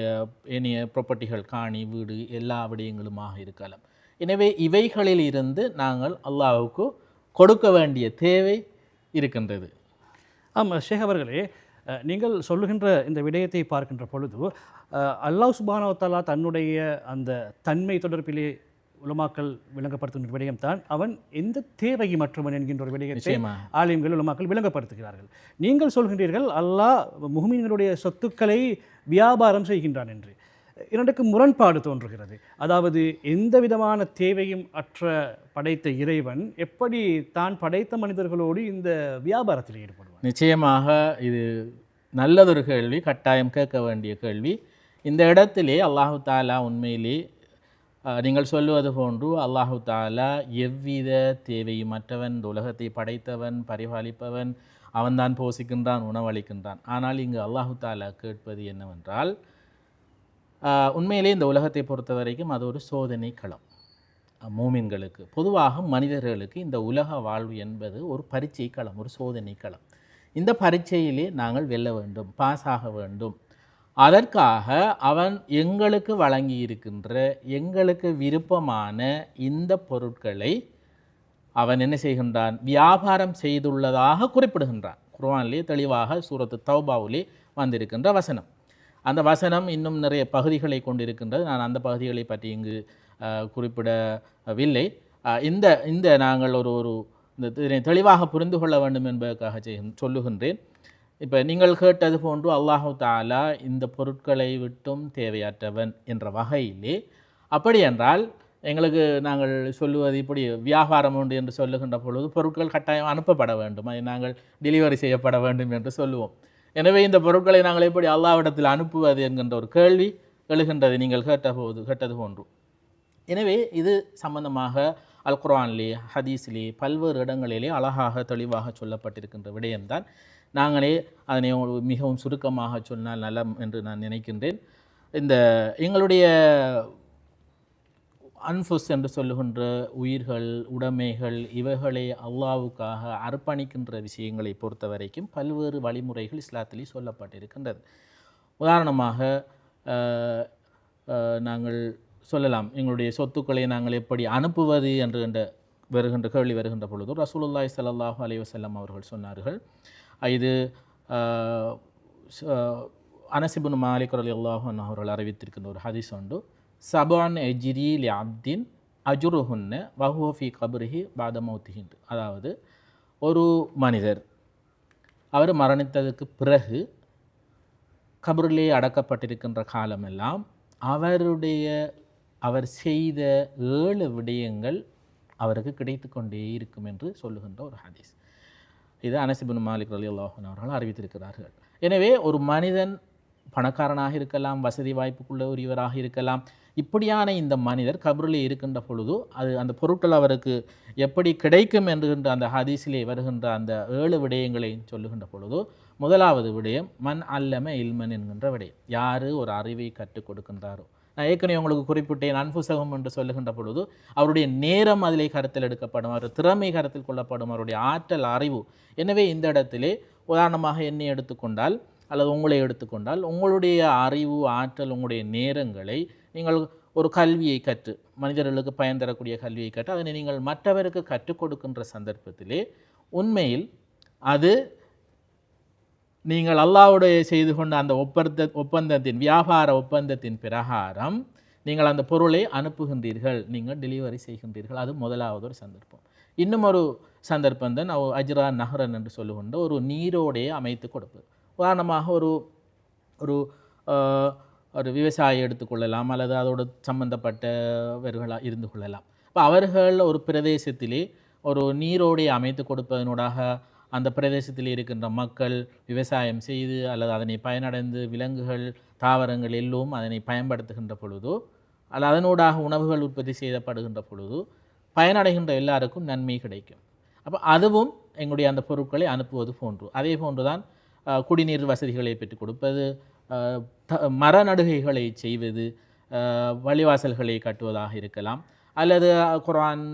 Speaker 5: ஏனைய ப்ராப்பர்ட்டிகள், காணி, வீடு, எல்லா விடயங்களுமாக இருக்கலாம். எனவே இவைகளில் இருந்து நாங்கள் அல்லாஹ்வுக்கு கொடுக்க வேண்டிய தேவை இருக்கின்றது.
Speaker 4: ஆமாம் ஷேக் அவர்களே, நீங்கள் சொல்லுகின்ற இந்த விடயத்தை பார்க்கின்ற பொழுது அல்லாஹ் சுப்ஹானஹு வ தஆலா தன்னுடைய அந்த தன்மை தொடர்பிலே உலமாக்கள் விளங்கப்படுத்துகின்ற விடயம்தான் அவன் எந்த தேவையும் மற்றவன் என்கின்ற ஒரு விடயத்தை ஆலிம்கள் உலமாக்கள் விளங்கப்படுத்துகிறார்கள். நீங்கள் சொல்கின்றீர்கள் அல்லாஹ் முஹ்மின்களுடைய சொத்துக்களை வியாபாரம் செய்கின்றான் என்று. இரண்டுக்கு முரண்பாடு தோன்றுகிறது. அதாவது எந்த விதமான தேவையும் அற்ற படைத்த இறைவன் எப்படி தான் படைத்த மனிதர்களோடு இந்த வியாபாரத்தில் ஈடுபடுவான்?
Speaker 5: நிச்சயமாக இது நல்லதொரு கேள்வி, கட்டாயம் கேட்க வேண்டிய கேள்வி. இந்த இடத்திலே அல்லாஹு தாலா உண்மையிலே நீங்கள் சொல்லுவது போன்று அல்லாஹு தாலா எவ்வித தேவையும் மற்றவன், இந்த உலகத்தை படைத்தவன், பரிபாலிப்பவன், அவன்தான் போசிக்கின்றான், உணவளிக்கின்றான். ஆனால் இங்கு அல்லாஹு தாலா கேட்பது என்னவென்றால், உண்மையிலே இந்த உலகத்தை பொறுத்த வரைக்கும் அது ஒரு சோதனை களம். மூமின்களுக்கு, பொதுவாக மனிதர்களுக்கு இந்த உலக வாழ்வு என்பது ஒரு பரீட்சை களம், ஒரு சோதனை களம். இந்த பரீட்சையிலே நாங்கள் வெல்ல வேண்டும், பாஸ் ஆக வேண்டும். அதற்காக அவன் எங்களுக்கு வழங்கி இருக்கின்ற, எங்களுக்கு விருப்பமான இந்த பொருட்களை அவன் என்ன செய்கின்றான், வியாபாரம் செய்துள்ளதாக குறிப்பிடுகின்றான். குர்ஆனிலே தெளிவாக சூரத்து தௌபாவிலே வந்திருக்கின்ற வசனம். அந்த வசனம் இன்னும் நிறைய பகுதிகளை கொண்டிருக்கின்றது. நான் அந்த பகுதிகளை பற்றி இங்கு குறிப்பிடவில்லை. இந்த நாங்கள் ஒரு இந்த தெளிவாக புரிந்து கொள்ள வேண்டும் என்பதற்காக சொல்லுகின்றேன். இப்போ நீங்கள் கேட்டது போன்று அல்லாஹு தாலா இந்த பொருட்களை விட்டும் தேவையற்றவன் என்ற வகையிலே, அப்படி என்றால் எங்களுக்கு நாங்கள் சொல்லுவது இப்படி வியாபாரம் உண்டு என்று சொல்லுகின்ற பொழுது பொருட்கள் கட்டாயம் அனுப்பப்பட வேண்டும், அதை நாங்கள் டெலிவரி செய்யப்பட வேண்டும் என்று சொல்லுவோம். எனவே இந்த பொருட்களை நாங்கள் எப்படி அல்லாஹ்விடத்தில் அனுப்புவது என்கின்ற ஒரு கேள்வி எழுகின்றது நீங்கள் கேட்டது போன்று. எனவே இது சம்பந்தமாக அல் குர்ஆனிலே, ஹதீஸிலே, பல்வேறு இடங்களிலே அழகாக தெளிவாக சொல்லப்பட்டிருக்கின்ற விடயம்தான். நாங்களே அதனை மிகவும் சுருக்கமாக சொன்னால் நலம் என்று நான் நினைக்கின்றேன். இந்த எங்களுடைய அன்ஃபுஸ் என்று சொல்லுகின்ற உயிர்கள், உடைமைகள், இவைகளை அல்லாஹ்வுக்காக அர்ப்பணிக்கின்ற விஷயங்களை பொறுத்த வரைக்கும் பல்வேறு வழிமுறைகள் இஸ்லாத்திலே சொல்லப்பட்டிருக்கின்றது. உதாரணமாக நாங்கள் சொல்லலாம், எங்களுடைய சொத்துக்களை நாங்கள் எப்படி அனுப்புவது என்று வருகின்ற கேள்வி வருகின்ற பொழுது ரசூலுல்லாஹி ஸல்லல்லாஹு அலைஹி வஸல்லம் அவர்கள் சொன்னார்கள். இது அனஸ் இப்னு மாலிக் ரலியல்லாஹு அன்ஹு அவர்கள் அறிவித்திருக்கின்ற ஒரு ஹதீஸ் உண்டு. சபான் எஜ்ரி லி அப்தின் அஜுருஹுன்ன வஹுவ ஃபீ கப்ரிஹி பாத மௌத்திஹி. அதாவது ஒரு மனிதர் அவர் மரணித்ததுக்கு பிறகு கபரிலே அடக்கப்பட்டிருக்கின்ற காலமெல்லாம் அவர் செய்த 7 விடயங்கள் அவருக்கு கிடைத்து கொண்டே இருக்கும் என்று சொல்லுகின்ற ஒரு ஹதீஸ். இது அனஸ் இப்னு மாலிக் ரலியல்லாஹு அன்ஹு அவர்கள் அறிவித்திருக்கிறார்கள். எனவே ஒரு மனிதன் பணக்காரனாக இருக்கலாம், வசதி வாய்ப்புக்குள்ள ஒருவராக இருக்கலாம். இப்படியான இந்த மனிதர் கபரிலே இருக்கின்ற பொழுது அந்த பொருட்கள் அவருக்கு எப்படி கிடைக்கும் என்கின்ற அந்த ஹதீஸிலே வருகின்ற அந்த 7 விடயங்களை சொல்லுகின்ற பொழுது, முதலாவது விடயம் மன் அல்லம இல்மன் என்கின்ற விடயம். யார் ஒரு அறிவை கற்றுக் கொடுக்கின்றாரோ, நான் ஏற்கனவே உங்களுக்கு குறிப்பிட்டேன், அன்புசகம் என்று சொல்லுகின்ற பொழுது அவருடைய நேரம் அதிலே கருத்தில் எடுக்கப்படும், அவர் திறமை கருத்தில் கொள்ளப்படும், அவருடைய ஆற்றல், அறிவு. எனவே இந்த இடத்திலே உதாரணமாக என்னை எடுத்துக்கொண்டால் அல்லது உங்களை எடுத்துக்கொண்டால் உங்களுடைய அறிவு ஆற்றல் உங்களுடைய நேரங்களை நீங்கள் ஒரு கல்வியை கற்று மனிதர்களுக்கு பயன் தரக்கூடிய கல்வியை கற்று அதனை நீங்கள் மற்றவருக்கு கற்றுக் கொடுக்கின்ற சந்தர்ப்பத்திலே உண்மையில் அது நீங்கள் அல்லாஹ்வுடைய செய்து கொண்ட அந்த ஒப்பந்தத்தின் வியாபார ஒப்பந்தத்தின் பிரகாரம் நீங்கள் அந்த பொருளை அனுப்புகின்றீர்கள், நீங்கள் டெலிவரி செய்கின்றீர்கள். அது முதலாவது ஒரு சந்தர்ப்பம். இன்னும் ஒரு சந்தர்ப்பம் தான் அஜ்ரா நஹரன் என்று சொல்லுகின்ற ஒரு நீரோடையை அமைத்து கொடுப்பது. உதாரணமாக ஒரு ஒரு ஒரு விவசாயி எடுத்துக்கொள்ளலாம் அல்லது அதோடு சம்பந்தப்பட்டவர்களாக இருந்து கொள்ளலாம். இப்போ அவர்கள் ஒரு பிரதேசத்திலே ஒரு நீரோடையை அமைத்து கொடுப்பதனூடாக அந்த பிரதேசத்தில் இருக்கின்ற மக்கள் விவசாயம் செய்து அல்லது அதனை பயனடைந்து விலங்குகள் தாவரங்கள் எல்லோரும் அதனை பயன்படுத்துகின்ற பொழுதோ அல்லது அதனூடாக உணவுகள் உற்பத்தி செய்யப்படுகின்ற பொழுதோ பயனடைகின்ற எல்லாருக்கும் நன்மை கிடைக்கும். அப்போ அதுவும் எங்களுடைய அந்த பொருட்களை அனுப்புவது போன்று. அதே போன்று தான் குடிநீர் வசதிகளை பெற்றுக் கொடுப்பது, மர நடுகைகளை செய்வது, வழிவாசல்களை கட்டுவதாக இருக்கலாம், அல்லது குர்ஆன்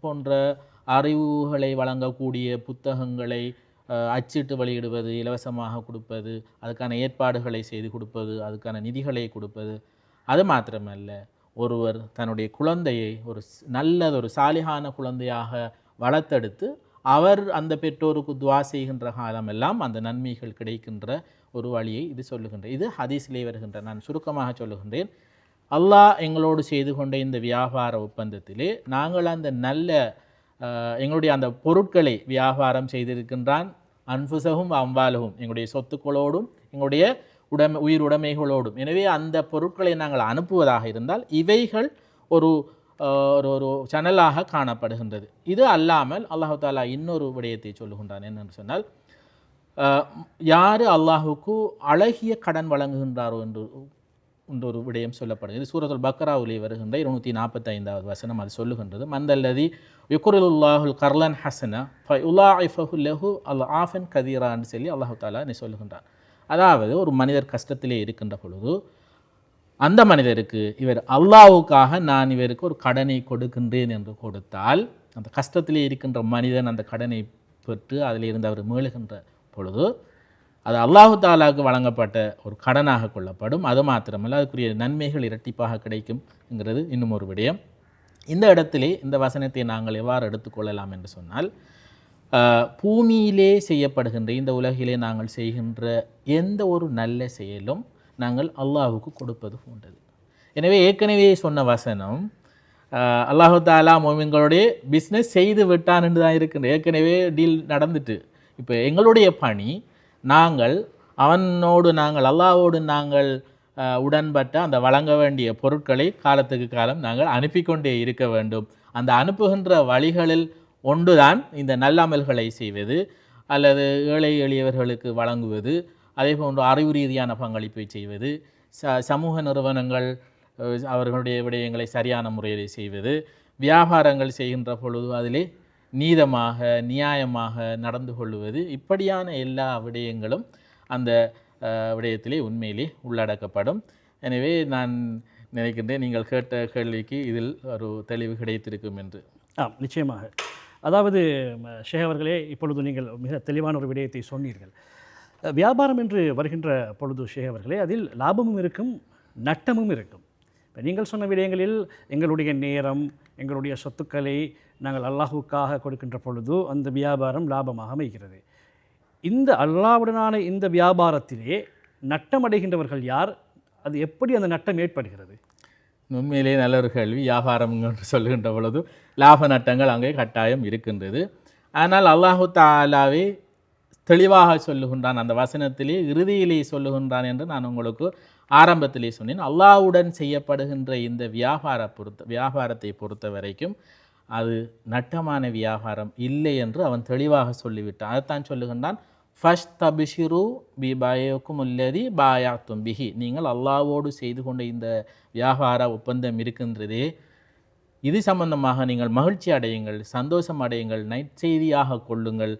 Speaker 5: போன்ற அறிவுகளை வழங்கக்கூடிய புத்தகங்களை அச்சிட்டு வெளியிடுவது, இலவசமாக கொடுப்பது, அதுக்கான ஏற்பாடுகளை செய்து கொடுப்பது, அதுக்கான நிதிகளை கொடுப்பது. அது மாத்திரமல்ல, ஒருவர் தன்னுடைய குழந்தையை ஒரு நல்லதொரு சாலிகான குழந்தையாக வளர்த்தெடுத்து அவர் அந்த பெற்றோருக்கு துவா செய்கின்ற காலமெல்லாம் அந்த நன்மைகள் கிடைக்கின்ற ஒரு வழியை இது சொல்லுகின்ற. இது ஹதீஸிலே வருகின்ற. நான் சுருக்கமாக சொல்லுகின்றேன். அல்லாஹ் எங்களோடு செய்து கொண்ட இந்த வியாபார ஒப்பந்தத்திலே நாங்கள் அந்த நல்ல எங்களுடைய அந்த பொருட்களை வியாபாரம் செய்திருக்கின்றான். அன்ஃபுஸஹும் அம்வாலஹும், எங்களுடைய சொத்துக்களோடும் எங்களுடைய உயிர் உடைமைகளோடும். எனவே அந்த பொருட்களை நாங்கள் அனுப்புவதாக இருந்தால் இவைகள் ஒரு ஒரு சேனலாக காணப்படுகின்றது. இது அல்லாமல் அல்லாஹ் தஆலா இன்னொரு விடயத்தை சொல்லுகின்றான். என்னென்னு சொன்னால், யார் அல்லாஹுக்கு அழகிய கடன் வழங்குகின்றாரோ என்று ஒரு விடயம் சொல்லப்படுகிறது. இது சூரத்துல் பக்ராவிலே வருகின்ற 245வது வசனம் அது சொல்லுகின்றது. மந்தல்லதி யுக்ரிலுல்லாஹுல் கர்லன் ஹசனா ஃபயுலாஇஃபஹு லஹு அல்ஆஃபன் கதீரா என்று சொல்லி அல்லாஹ் தஆலா சொல்லுகின்றார். அதாவது ஒரு மனிதர் கஷ்டத்திலே இருக்கின்ற பொழுது அந்த மனிதருக்கு இவர் அல்லாஹ்வுக்காக நான் இவருக்கு ஒரு கடனை கொடுக்கின்றேன் என்று கொடுத்தால் அந்த கஷ்டத்திலே இருக்கின்ற மனிதன் அந்த கடனை பெற்று அதில் இருந்து அவர் மீளுகின்ற பொழுது அது அல்லாஹு தாலாவுக்கு வழங்கப்பட்ட ஒரு கடனாக கொள்ளப்படும். அது மாத்திரமல்ல, அதுக்குரிய நன்மைகள் இரட்டிப்பாக கிடைக்கும்ங்கிறது இன்னும் ஒரு விடயம். இந்த இடத்திலே இந்த வசனத்தை நாங்கள் எவ்வாறு எடுத்துக்கொள்ளலாம் என்று சொன்னால், பூமியிலே செய்யப்படுகின்ற இந்த உலகிலே நாங்கள் செய்கின்ற எந்த ஒரு நல்ல செயலும் நாங்கள் அல்லாஹுக்கு கொடுப்பது போன்றது. எனவே ஏற்கனவே சொன்ன வசனம் அல்லாஹு தாலா மோமின்களுடைய பிஸ்னஸ் செய்து விட்டான் என்று தான் இருக்கின்ற. ஏற்கனவே டீல் நடந்துட்டு இப்போ எங்களுடைய பணி நாங்கள் நாங்கள் அல்லாஹ்வோடு நாங்கள் உடன்பட்ட அந்த வழங்க வேண்டிய பொருட்களை காலத்துக்கு காலம் நாங்கள் அனுப்பி கொண்டே இருக்க வேண்டும். அந்த அனுப்புகின்ற வழிகளில் ஒன்றுதான் இந்த நல்லமல்களை செய்வது அல்லது ஏழை எளியவர்களுக்கு வழங்குவது, அதே போன்று அறிவு ரீதியான பங்களிப்பை செய்வது, சமூக நிறுவனங்கள் அவர்களுடைய விடயங்களை சரியான முறையில் செய்வது, வியாபாரங்கள் செய்கின்ற பொழுது அதிலே நீதமாக நியாயமாக நடந்து கொள்வது, இப்படியான எல்லா விடயங்களும் அந்த விடயத்திலே உண்மையிலே உள்ளடக்கப்படும். எனவே நான் நினைக்கின்றேன் நீங்கள் கேட்ட கேள்விக்கு இதில் ஒரு தெளிவு கிடைத்திருக்கும் என்று.
Speaker 4: நிச்சயமாக. அதாவது ஷேக் அவர்களே, இப்பொழுது நீங்கள் மிக தெளிவான ஒரு விடயத்தை சொன்னீர்கள். வியாபாரம் என்று வருகின்ற பொழுது ஷேக் அவர்களே, அதில் லாபமும் இருக்கும் நட்டமும் இருக்கும். இப்போ நீங்கள் சொன்ன விடயங்களில் எங்களுடைய நேரம் எங்களுடைய சொத்துக்களை நாங்கள் அல்லாஹுக்காக கொடுக்கின்ற பொழுது அந்த வியாபாரம் லாபமாக அமைகிறது. இந்த அல்லாஹ்வுடனான இந்த வியாபாரத்திலே நட்டமடைகின்றவர்கள் யார்? அது எப்படி அந்த நட்டம் ஏற்படுகிறது?
Speaker 5: உண்மையிலே நல்ல ஒரு கேள்வி. வியாபாரம் என்று சொல்லுகின்ற பொழுது லாப நட்டங்கள் அங்கே கட்டாயம் இருக்கின்றது. ஆனால் அல்லாஹு தாலாவே தெளிவாக சொல்லுகின்றான், அந்த வசனத்திலே இறுதியிலே சொல்லுகின்றான் என்று நான் உங்களுக்கு ஆரம்பத்திலே சொன்னேன். அல்லாஹ்வுடன் செய்யப்படுகின்ற இந்த வியாபாரத்தை பொறுத்த வரைக்கும் அது நட்டமான வியாபாரம் இல்லை என்று அவன் தெளிவாக சொல்லிவிட்டான். அதைத்தான் சொல்லுகின்றான், ஃபஸ்ட் தபிஷிரு பி பாயக்கும் உள்ளதி பாயாத்தும் பிஹி. நீங்கள் அல்லாஹ்வோடு செய்து கொண்ட இந்த வியாபார ஒப்பந்தம் இருக்கின்றதே, இது சம்பந்தமாக நீங்கள் மகிழ்ச்சி அடையுங்கள், சந்தோஷம் அடையுங்கள், நற்செய்தியாக கொள்ளுங்கள்.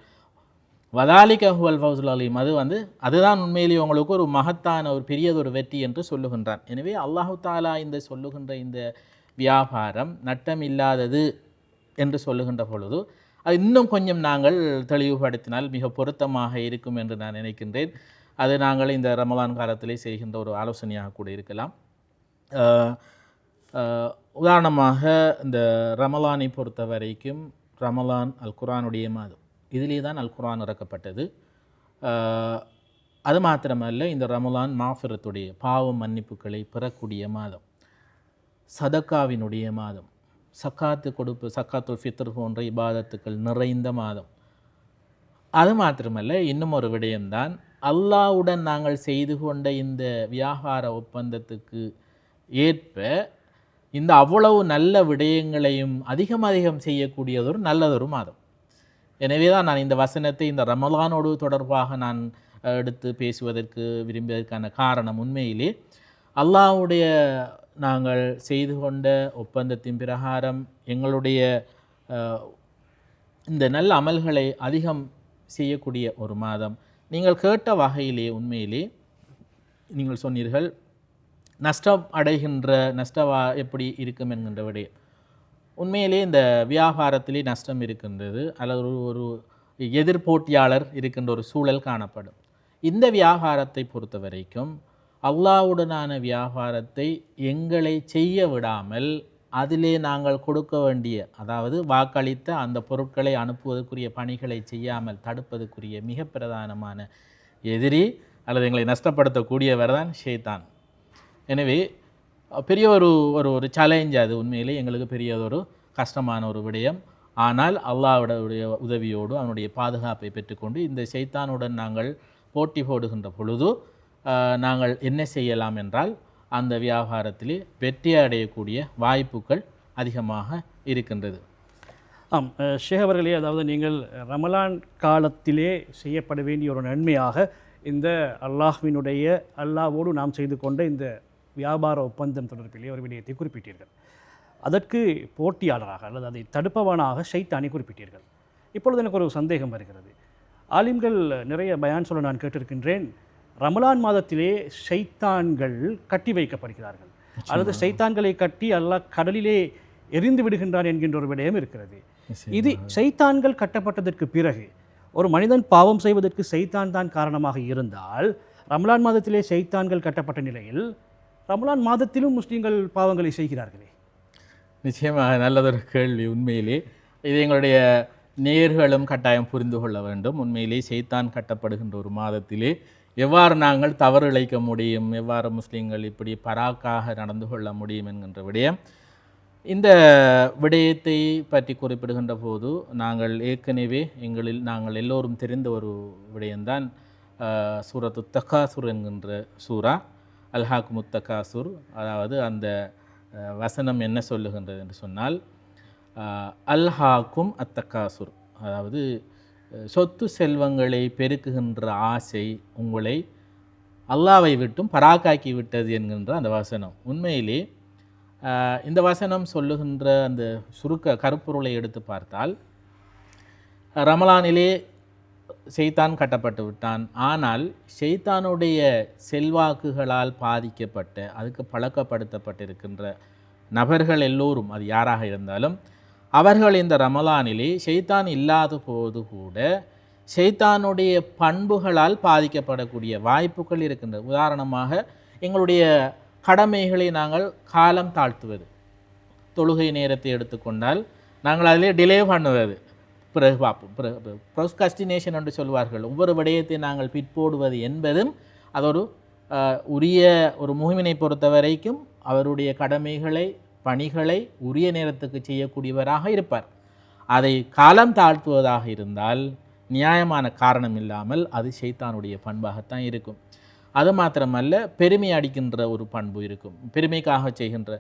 Speaker 5: வதாலிக ஹுவல் ஃபௌசுல் அலீம். அதுதான் உண்மையிலேயே உங்களுக்கு ஒரு மகத்தான ஒரு பெரியதொரு வெற்றி என்று சொல்லுகின்றான். எனவே அல்லாஹு தாலா இந்த சொல்லுகின்ற இந்த வியாபாரம் நட்டம் இல்லாதது என்று சொல்லுகின்ற பொழுது அது இன்னும் கொஞ்சம் நாங்கள் தெளிவுபடுத்தினால் மிக பொருத்தமாக இருக்கும் என்று நான் நினைக்கின்றேன். அது நாங்கள் இந்த ரமலான் காலத்திலே செய்கின்ற ஒரு ஆலோசனையாக கூட இருக்கலாம். அஹ், அஹ், உதாரணமாக இந்த ரமலானை பொறுத்த வரைக்கும் ரமலான் அல் குர்ஆனுடைய மாதம். இதிலே தான் அல் குர்ஆன் இறக்கப்பட்டது. அது மாத்திரமல்ல, இந்த ரமலான் மாஃபிரத்துடைய பாவ மன்னிப்புகளை பெறக்கூடிய மாதம், சதக்காவினுடைய மாதம், சக்காத்து கொடுப்பு, சக்காத்துல் ஃபித்ர் போன்ற இபாதத்துக்கள் நிறைந்த மாதம். அது மாத்திரமல்ல, இன்னும் ஒரு விடயம்தான், அல்லாஹ்வுடன் நாங்கள் செய்து கொண்ட இந்த வியாபார ஒப்பந்தத்துக்கு ஏற்ப இந்த அவ்வளவு நல்ல விடயங்களையும் அதிகம் செய்யக்கூடியதொரு நல்லதொரு மாதம். எனவே தான் நான் இந்த வசனத்தை இந்த ரமலானோடு தொடர்பாக நான் எடுத்து பேசுவதற்கு விரும்பியதற்கான காரணம், உண்மையிலே அல்லாஹ்வுடைய நாங்கள் செய்து கொண்ட ஒப்பந்தத்தின் பிரகாரம் எங்களுடைய இந்த நல்ல அமல்களை அதிகம் செய்யக்கூடிய ஒரு மாதம். நீங்கள் கேட்ட வகையிலே உண்மையிலே நீங்கள் சொன்னீர்கள் நஷ்டம் அடைகின்ற நஷ்டவா எப்படி இருக்கும் என்கின்ற விடயம். உண்மையிலே இந்த வியாபாரத்திலே நஷ்டம் இருக்கின்றது, அல்லது ஒரு எதிர்போட்டியாளர் இருக்கின்ற ஒரு சூழல் காணப்படும். இந்த வியாபாரத்தை பொறுத்த வரைக்கும் அல்லாஹ்வுடனான வியாபாரத்தை எங்களை செய்ய விடாமல் அதிலே நாங்கள் கொடுக்க வேண்டிய, அதாவது வாக்களித்த அந்த பொருட்களை அனுப்புவதற்குரிய பணிகளை செய்யாமல் தடுப்பதற்குரிய மிக பிரதானமான எதிரி அல்லது எங்களை நஷ்டப்படுத்தக்கூடியவர் தான் ஷைத்தான். எனவே பெரிய ஒரு சேலஞ்ச் அது. உண்மையிலே எங்களுக்கு பெரியதொரு கஷ்டமான ஒரு விடயம். ஆனால் அல்லாஹ்வுடைய உதவியோடு அவனுடைய பாதுகாப்பை பெற்றுக்கொண்டு இந்த ஷைத்தானுடன் நாங்கள் போட்டி போடுகின்ற பொழுது நாங்கள் என்ன செய்யலாம் என்றால் அந்த வியாபாரத்திலே வெற்றி அடையக்கூடிய வாய்ப்புகள் அதிகமாக இருக்கின்றது.
Speaker 4: ஆம் ஷேக் அவர்களே, அதாவது நீங்கள் ரமலான் காலத்திலே செய்யப்பட வேண்டிய ஒரு நன்மையாக இந்த அல்லாஹ்வோடு நாம் செய்து கொண்ட இந்த வியாபார ஒப்பந்தம் தொடர்பிலே ஒரு விடயத்தை குறிப்பிட்டீர்கள். அதற்கு போட்டியாளராக அல்லது அதை தடுப்பவனாக ஷைத்தானை குறிப்பிட்டீர்கள். இப்பொழுது எனக்கு ஒரு சந்தேகம் வருகிறது. ஆலிம்கள் நிறைய பயான் சொல்ல நான் கேட்டிருக்கின்றேன், ரமலான் மாதத்திலே ஷைத்தான்கள் கட்டி வைக்கப்படுகிறார்கள், அல்லது ஷைத்தான்களை கட்டி அல்லாஹ் கடலிலே எரிந்து விடுகின்றான் என்கின்ற ஒரு விடயம் இருக்கிறது. இது ஷைத்தான்கள் கட்டப்பட்டதற்கு பிறகு ஒரு மனிதன் பாவம் செய்வதற்கு ஷைத்தான் தான் காரணமாக இருந்தால், ரமலான் மாதத்திலே ஷைத்தான்கள் கட்டப்பட்ட நிலையில் ரமலான் மாதத்திலும் முஸ்லீம்கள் பாவங்களை செய்கிறார்களே?
Speaker 5: நிச்சயமாக நல்லதொரு கேள்வி. உண்மையிலே இது எங்களுடைய நேர்களும் கட்டாயம் புரிந்து கொள்ள வேண்டும். உண்மையிலே ஷைத்தான் கட்டப்படுகின்ற ஒரு மாதத்திலே எவ்வாறு நாங்கள் தவறு இழைக்க முடியும், எவ்வாறு முஸ்லீம்கள் இப்படி பராக்காக நடந்து கொள்ள முடியும் என்கின்ற விடயம். இந்த விடயத்தை பற்றி குறிப்பிடுகின்ற போது நாங்கள் ஏற்கனவே நாங்கள் எல்லோரும் தெரிந்த ஒரு விடயம்தான் சூரத்து தகாசுர் என்கின்ற சூரா. அல்ஹாக்குமு தகாசுர், அதாவது அந்த வசனம் என்ன சொல்லுகின்றது என்று சொன்னால், அல்ஹாக்கும் அத்தகாசுர், அதாவது சொத்து செல்வங்களை பெருக்குகின்ற ஆசை உங்களை அல்லாவை விட்டும் பராக்காக்கி விட்டது என்கின்ற அந்த வசனம். உண்மையிலே இந்த வசனம் சொல்லுகின்ற அந்த சுருக்க கருப்பொருளை எடுத்து பார்த்தால், ரமலானிலே ஷைத்தான் கட்டப்பட்டு விட்டான். ஆனால் ஷைத்தானுடைய செல்வாக்குகளால் பாதிக்கப்பட்ட, அதுக்கு பழக்கப்படுத்தப்பட்டிருக்கின்ற நபர்கள் எல்லோரும், அது யாராக இருந்தாலும், அவர்கள் இந்த ரமலானிலே ஷைத்தான் இல்லாத போது கூட ஷைத்தானுடைய பண்புகளால் பாதிக்கப்படக்கூடிய வாய்ப்புகள் இருக்கின்றது. உதாரணமாக எங்களுடைய கடமைகளை நாங்கள் காலம் தாழ்த்துவது, தொழுகை நேரத்தை எடுத்துக்கொண்டால் நாங்கள் அதிலே டிலே பண்ணுவது, பிறகு பார்ப்போம், ப்ரொஸ்காஸ்டினேஷன் என்று சொல்வார்கள். ஒவ்வொரு விடயத்தை நாங்கள் பிற்போடுவது என்பதும் அது உரிய ஒரு முஹ்மினை பொறுத்த வரைக்கும் அவருடைய கடமைகளை பணிகளை உரிய நேரத்துக்கு செய்யக்கூடியவராக இருப்பார். அதை காலம் தாழ்த்துவதாக இருந்தால் நியாயமான காரணம் இல்லாமல் அது ஷைத்தானுடைய பண்பாகத்தான் இருக்கும். அது மாத்திரமல்ல, பெருமை அடிக்கின்ற ஒரு பண்பு இருக்கும். பெருமைக்காக செய்கின்ற,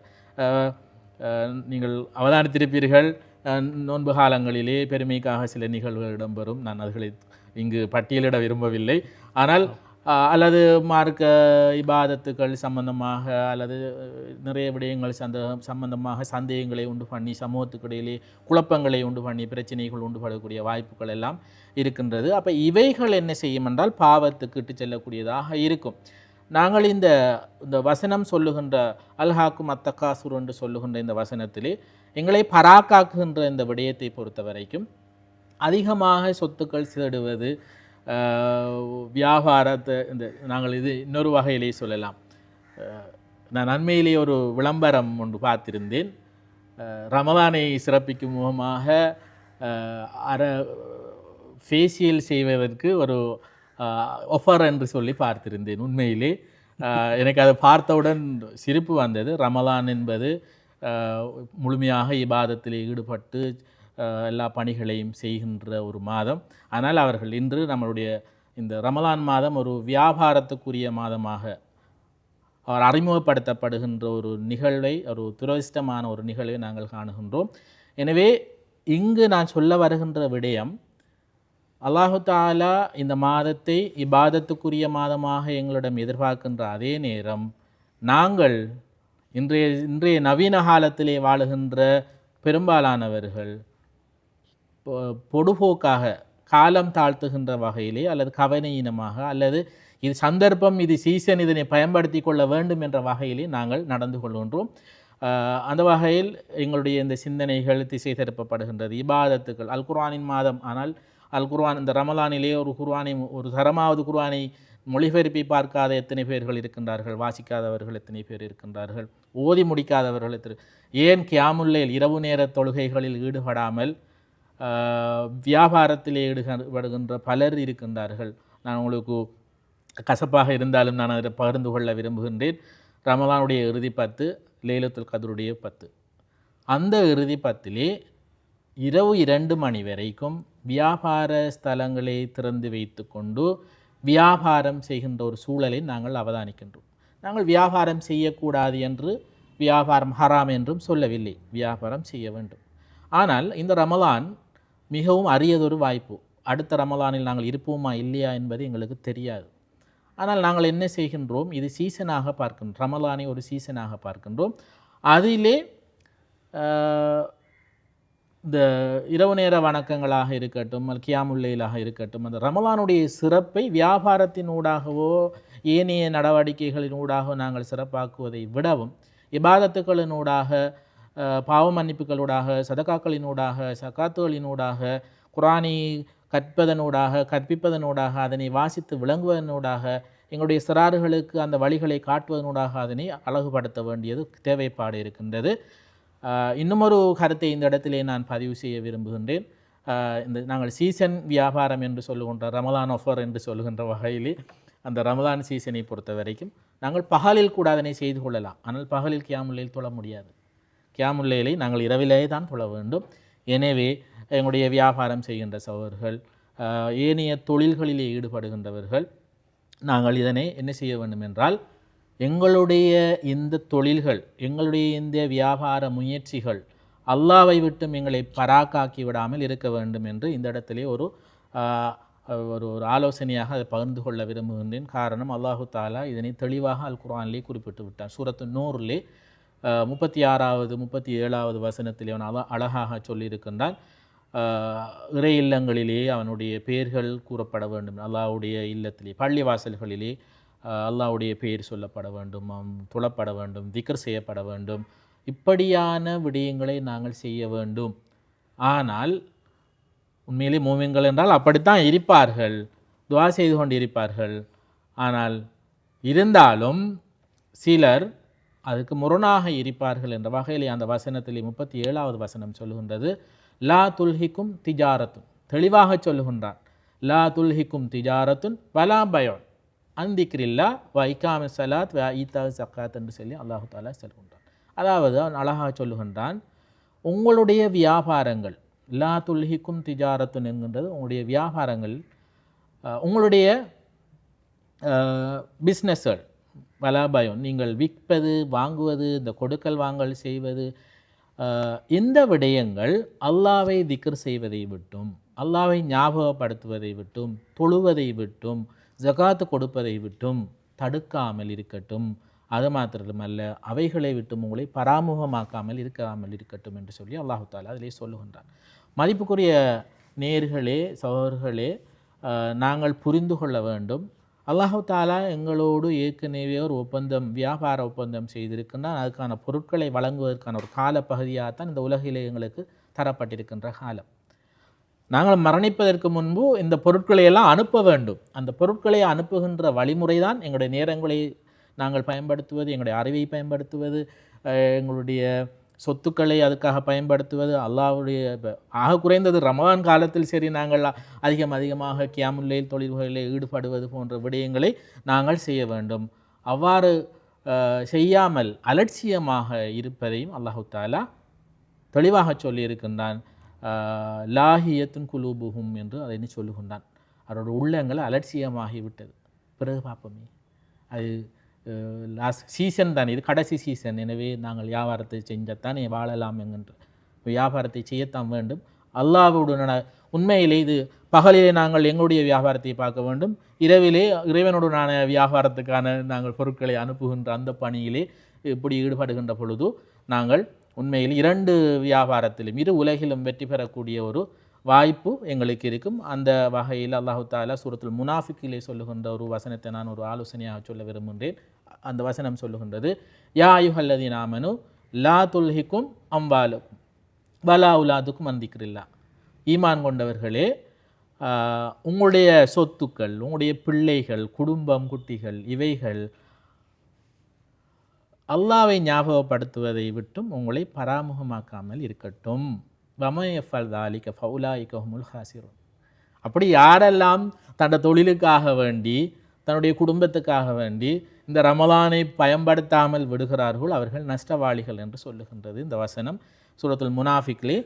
Speaker 5: நீங்கள் அவதானித்திருப்பீர்கள், நோன்பு காலங்களிலே பெருமைக்காக சில நிகழ்வுகள் இடம்பெறும். நான் அதுகளை இங்கு பட்டியலிட விரும்பவில்லை. ஆனால் அல்லது மார்க்க இபாதத்துக்கள் சம்பந்தமாக அல்லது நிறைய விடயங்கள் சம்பந்தமாக சந்தேகங்களை உண்டு பண்ணி சமூகத்துக்கு இடையிலே குழப்பங்களை உண்டு பண்ணி பிரச்சனைகள் உண்டு பண்ணக்கூடிய வாய்ப்புகள் எல்லாம் இருக்கின்றது. அப்போ இவைகள் என்ன செய்யும் என்றால் பாவத்துக்கு இட்டு செல்லக்கூடியதாக இருக்கும். நாங்கள் இந்த வசனம் சொல்லுகின்ற அல்ஹாக்கும் அத்தகாசுர் என்று சொல்லுகின்ற இந்த வசனத்திலே எங்களை பராக்காக்குகின்ற இந்த விடயத்தை பொறுத்த வரைக்கும் அதிகமாக சொத்துக்கள் தேடுவது, வியாபாரத்தை இந்த நாங்கள் இது இன்னொரு வகையிலே சொல்லலாம். நான் அண்மையிலே ஒரு விளம்பரம் ஒன்று பார்த்திருந்தேன். ரமலானை சிறப்பிக்கும் முகமாக ஃபேஷியல் செய்வதற்கு ஒரு ஆஃபர் என்று சொல்லி பார்த்திருந்தேன். உண்மையிலே எனக்கு அதை பார்த்தவுடன் சிரிப்பு வந்தது. ரமலான் என்பது முழுமையாக இபாதத்தில் ஈடுபட்டு எல்லா பணிகளையும் செய்கின்ற ஒரு மாதம். ஆனால் அவர்கள் இன்று நம்மளுடைய இந்த ரமலான் மாதம் ஒரு வியாபாரத்துக்குரிய மாதமாக அவர் அறிமுகப்படுத்தப்படுகின்ற ஒரு நிகழ்வை, ஒரு துரதிஷ்டமான ஒரு நிகழ்வை நாங்கள் காணுகின்றோம். எனவே இங்கு நான் சொல்ல வருகின்ற விடயம், அல்லாஹு தாலா இந்த மாதத்தை இபாதத்துக்குரிய மாதமாக எங்களிடம் எதிர்பார்க்கின்ற அதே நேரம் நாங்கள் இன்றைய நவீன காலத்திலே வாழுகின்ற பெரும்பாலானவர்கள் பொடுபோக்காக காலம் தாழ்த்துகின்ற வகையிலே அல்லது கவனையினமாக அல்லது இது சந்தர்ப்பம், இது சீசன், இதனை பயன்படுத்தி கொள்ள வேண்டும் என்ற வகையிலே நாங்கள் நடந்து கொள்கின்றோம். அந்த வகையில் எங்களுடைய இந்த சிந்தனைகள் திசை திருப்பப்படுகின்றது. இபாதத்துக்கள் அல் குர்ஆனின் மாதம். ஆனால் அல் குர்ஆன் இந்த ரமலானிலே ஒரு தரமாவது குர்ஆனை மொழிபெயர்ப்பி பார்க்காத எத்தனை பேர்கள் இருக்கின்றார்கள், வாசிக்காதவர்கள் எத்தனை பேர் இருக்கின்றார்கள், ஓதி முடிக்காதவர்கள் ஏன் கியாமுல்லைல் இரவு நேர தொழுகைகளில் ஈடுபடாமல் வியாபாரத்திலே ஈடுபடுகின்ற பலர் இருக்கின்றார்கள். நான் உங்களுக்கு கசப்பாக இருந்தாலும் நான் அதை பகிர்ந்து கொள்ள விரும்புகின்றேன். ரமலானுடைய இறுதி 10 லைலத்துல் கத்ருடைய 10. அந்த இறுதி 10லே இரவு 2 மணி வரைக்கும் வியாபார ஸ்தலங்களை திறந்து வைத்து கொண்டு வியாபாரம் செய்கின்ற ஒரு சூழலை நாங்கள் அவதானிக்கின்றோம். நாங்கள் வியாபாரம் செய்யக்கூடாது என்று, வியாபாரம் ஹராம் என்றும் சொல்லவில்லை. வியாபாரம் செய்ய வேண்டும். ஆனால் இந்த ரமலான் மிகவும் அரியதொரு வாய்ப்பு. அடுத்த ரமலானில் நாங்கள் இருப்போமா இல்லையா என்பது எங்களுக்கு தெரியாது. ஆனால் நாங்கள் என்ன செய்கின்றோம், இது சீசனாக பார்க்கின்றோம். ரமலானை ஒரு சீசனாக பார்க்கின்றோம். அதிலே இந்த இரவு நேர வணக்கங்களாக இருக்கட்டும், கியாமுல்லைலாக இருக்கட்டும், அந்த ரமலானுடைய சிறப்பை வியாபாரத்தினூடாகவோ ஏனைய நடவடிக்கைகளினூடாக நாங்கள் சிறப்பாக்குவதை விடவும் இபாதத்துக்களினூடாக, பாவ மன்னிப்புகளூடாக, சதகாக்களினூடாக, சகாத்துகளினூடாக, குர்ஆனை கற்பிப்பதனூடாக, அதனை வாசித்து விளங்குவதனூடாக, எங்களுடைய சிறார்களுக்கு அந்த வழிகளை காட்டுவதனூடாக அதனை அழகுபடுத்த வேண்டியது தேவைப்பாடு இருக்கின்றது. இன்னும் ஒரு கருத்தை இந்த இடத்திலே நான் பதிவு செய்ய விரும்புகின்றேன். நாங்கள் சீசன் வியாபாரம் என்று சொல்லுகின்ற, ரமலான் ஆஃபர் என்று சொல்லுகின்ற வகையிலே அந்த ரமலான் சீசனை பொறுத்த வரைக்கும் நாங்கள் பகலில் கூட அதனை செய்து கொள்ளலாம். ஆனால் பகலில் கியாமுல்லைல் தொழ முடியாது. கியாமுல்லைலை நாங்கள் இரவிலேயே தான் தொழ வேண்டும். எனவே எங்களுடைய வியாபாரம் செய்கின்ற சகோதரர்கள், ஏனைய தொழில்களிலே ஈடுபடுகின்றவர்கள், நாங்கள் இதனை என்ன செய்ய வேண்டும் என்றால், எங்களுடைய இந்த தொழில்கள், எங்களுடைய இந்த வியாபார முயற்சிகள் அல்லாஹ்வை விட்டும் எங்களை பராக்காக்கி விடாமல் இருக்க வேண்டும் என்று இந்த இடத்திலே ஒரு ஆலோசனையாக அதை பகிர்ந்து கொள்ள விரும்புகின்றேன். காரணம், அல்லாஹு தாலா இதனை தெளிவாக அல் குர்ஆனிலே குறிப்பிட்டு விட்டார். சூரத்து நூறிலே 36வது 37வது வசனத்திலே அவன் அழகாக சொல்லியிருக்கின்றான். இறை இல்லங்களிலே அவனுடைய பெயர்கள் கூறப்பட வேண்டும். அல்லாஹ்வுடைய இல்லத்திலே, பள்ளி வாசல்களிலே அல்லாஹ்வுடைய பெயர் சொல்லப்பட வேண்டும், தொழப்பட வேண்டும், திக்ர் செய்யப்பட வேண்டும். இப்படியான விடயங்களை நாங்கள் செய்ய வேண்டும். ஆனால் உண்மையிலே மூமின்கள் என்றால் அப்படித்தான் இருப்பார்கள், துஆ செய்து கொண்டு இருப்பார்கள். ஆனால் இருந்தாலும் சிலர் அதுக்கு முரணாக இருப்பார்கள் என்ற வகையிலே அந்த வசனத்திலே 37வது வசனம் சொல்லுகின்றது, லா துல்ஹிக்கும் திஜாரத்துன், தெளிவாக சொல்லுகின்றான். லா துல்ஹிக்கும் திஜாரத்துன் வலா பயோன் அந்திக்ரில்லா வ இகாம ஸலாத் வ ஈதா ஸகாத் என்று சொல்லி அல்லாஹு தாலா சொல்கின்றான். அதாவது அவன் அழகாக சொல்லுகின்றான், உங்களுடைய வியாபாரங்கள், லா துல்ஹிக்கும் திஜாரத்துன் என்கின்றது உங்களுடைய வியாபாரங்கள், உங்களுடைய பிஸ்னஸ்கள், வலாபயம், நீங்கள் விற்பது, வாங்குவது, இந்த கொடுக்கல் வாங்கல் செய்வது, இந்த விடயங்கள் அல்லாஹ்வை திக்ர் செய்வதை விட்டும், அல்லாஹ்வை ஞாபகப்படுத்துவதை விட்டும், தொழுவதை விட்டும், ஜகாத்து கொடுப்பதை விட்டும் தடுக்காமல் இருக்கட்டும். அது மாத்திரமல்ல, அவைகளை விட்டும் உங்களை பராமுகமாக்காமல் இருக்காமல் இருக்கட்டும் என்று சொல்லி அல்லாஹு தாலா அதிலே சொல்லுகின்றான். மதிப்புக்குரிய நேயர்களே, சகோதரர்களே, நாங்கள் புரிந்து கொள்ள வேண்டும், அல்லாஹு தாலா எங்களோடு ஏற்கனவே ஒரு ஒப்பந்தம், வியாபார ஒப்பந்தம் செய்திருக்கின்றான். அதுக்கான பொருட்களை வழங்குவதற்கான ஒரு கால பகுதியாகத்தான் இந்த உலகிலே எங்களுக்கு தரப்பட்டிருக்கின்ற காலம். நாங்கள் மரணிப்பதற்கு முன்பு இந்த பொருட்களை எல்லாம் அனுப்ப வேண்டும். அந்த பொருட்களை அனுப்புகின்ற வழிமுறை தான் எங்களுடைய நேரங்களை நாங்கள் பயன்படுத்துவது, எங்களுடைய அறிவை பயன்படுத்துவது, எங்களுடைய சொத்துக்களை அதுக்காக பயன்படுத்துவது. அல்லாஹ்வுடைய ஆக குறைந்தது ரமலான் காலத்தில் சரி நாங்கள் அதிகமாக கியாமுல்லைல் தொழில்களில் ஈடுபடுவது போன்ற விடயங்களை நாங்கள் செய்ய வேண்டும். அவ்வாறு செய்யாமல் அலட்சியமாக இருப்பதையும் அல்லாஹு தாலா தெளிவாக சொல்லியிருக்கின்றான். லாஹியத்துன் குலூபுகும் என்று அதை சொல்லுகின்றான். அவரோட உள்ளங்களை அலட்சியமாகிவிட்டது. பிறகு பார்ப்போமே, அது லாஸ்ட் சீசன் தான், இது கடைசி சீசன், எனவே நாங்கள் வியாபாரத்தை செஞ்சத்தானே வாழலாம் என்கின்ற வியாபாரத்தை செய்யத்தான் வேண்டும். அல்லாஹ்வுடனான உண்மையிலே இது பகலிலே நாங்கள் எங்களுடைய வியாபாரத்தை பார்க்க வேண்டும், இரவிலே இறைவனுடனான வியாபாரத்துக்கான நாங்கள் பொருட்களை அனுப்புகின்ற அந்த பணியிலே இப்படி ஈடுபடுகின்ற பொழுது நாங்கள் உண்மையில் இரண்டு வியாபாரத்திலும் இரு உலகிலும் வெற்றி பெறக்கூடிய ஒரு வாய்ப்பு எங்களுக்கு இருக்கும். அந்த வகையில் அல்லாஹு தாலா சூரத்துல் முனாஃபிக்கிலே சொல்லுகின்ற ஒரு வசனத்தை நான் ஒரு ஆலோசனையாக சொல்ல விரும்புகின்றேன். அந்த வசனம் சொல்லுகின்றது, யா அய்யுஹல்லதீன ஆமனு லா துல்ஹிக்கும் அம்வாலுக்கும் வலா உலாதுக்கும் அன் திக்ரில்லா. ஈமான் கொண்டவர்களே, உங்களுடைய சொத்துக்கள், உங்களுடைய பிள்ளைகள், குடும்பம், குட்டிகள், இவைகள் அல்லாவை ஞாபகப்படுத்துவதை விட்டும் உங்களை பராமுகமாக்காமல் இருக்கட்டும். வமயஃபல் தாலிக ஃபவுலாயிக ஹுமுல் ஹாசிரூன். அப்படி யாரெல்லாம் தன்னோட தொழிலுக்காக வேண்டி, தன்னுடைய குடும்பத்துக்காக வேண்டி இந்த ரமலானை பயன்படுத்தாமல் விடுகிறார்கள், அவர்கள் நஷ்டவாளிகள் என்று சொல்லுகின்றது இந்த வசனம். சூரத்துல் முனாஃபிக்லே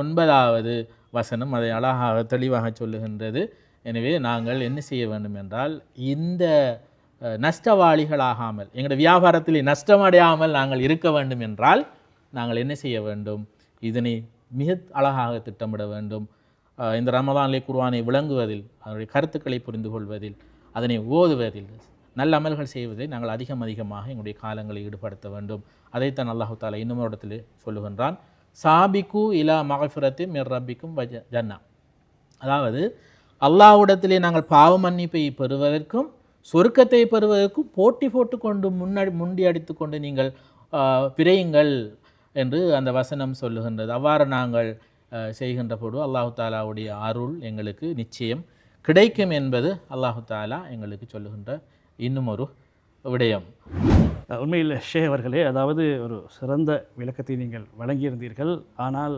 Speaker 5: 9வது வசனம் அதை அழகாக தெளிவாக சொல்லுகின்றது. எனவே நாங்கள் என்ன செய்ய வேண்டும் என்றால், இந்த நஷ்டவாளிகளாகாமல், எங்களுடைய வியாபாரத்திலே நஷ்டமடையாமல் நாங்கள் இருக்க வேண்டும் என்றால் நாங்கள் என்ன செய்ய வேண்டும்? இதனை மிக அழகாக திட்டமிட வேண்டும். இந்த ரமலானிலே குர்ஆனை விளங்குவதில், அதனுடைய கருத்துக்களை புரிந்து கொள்வதில், அதனை ஓதுவதில், நல்ல அமல்கள் செய்வதில் நாங்கள் அதிகமாக எங்களுடைய காலங்களை ஈடுபடுத்த வேண்டும். அதைத்தான் அல்லாஹு தாலா இன்னும் ஒரு இடத்துல சொல்லுகின்றான், சாபிக்கு இலா மகஃபிரத்தின் மிர் ரப்பிக்கும் ஜன்னா. அதாவது அல்லாஹ்விடத்திலே நாங்கள் பாவ மன்னிப்பை பெறுவதற்கும் சொர்க்கத்தை பெறுவதற்கும் போட்டி போட்டு கொண்டு முண்டி அடித்து கொண்டு நீங்கள் விரையுங்கள் என்று அந்த வசனம் சொல்லுகின்றது. அவ்வாறு நாங்கள் செய்கின்ற போது அல்லாஹு தாலாவுடைய அருள் எங்களுக்கு நிச்சயம் கிடைக்கும் என்பது அல்லாஹு தாலா எங்களுக்கு சொல்லுகின்ற இன்னும் ஒரு விடயம்.
Speaker 4: உண்மையில் ஷேக் அவர்களே, அதாவது ஒரு சிறந்த விளக்கத்தை நீங்கள் வழங்கியிருந்தீர்கள். ஆனால்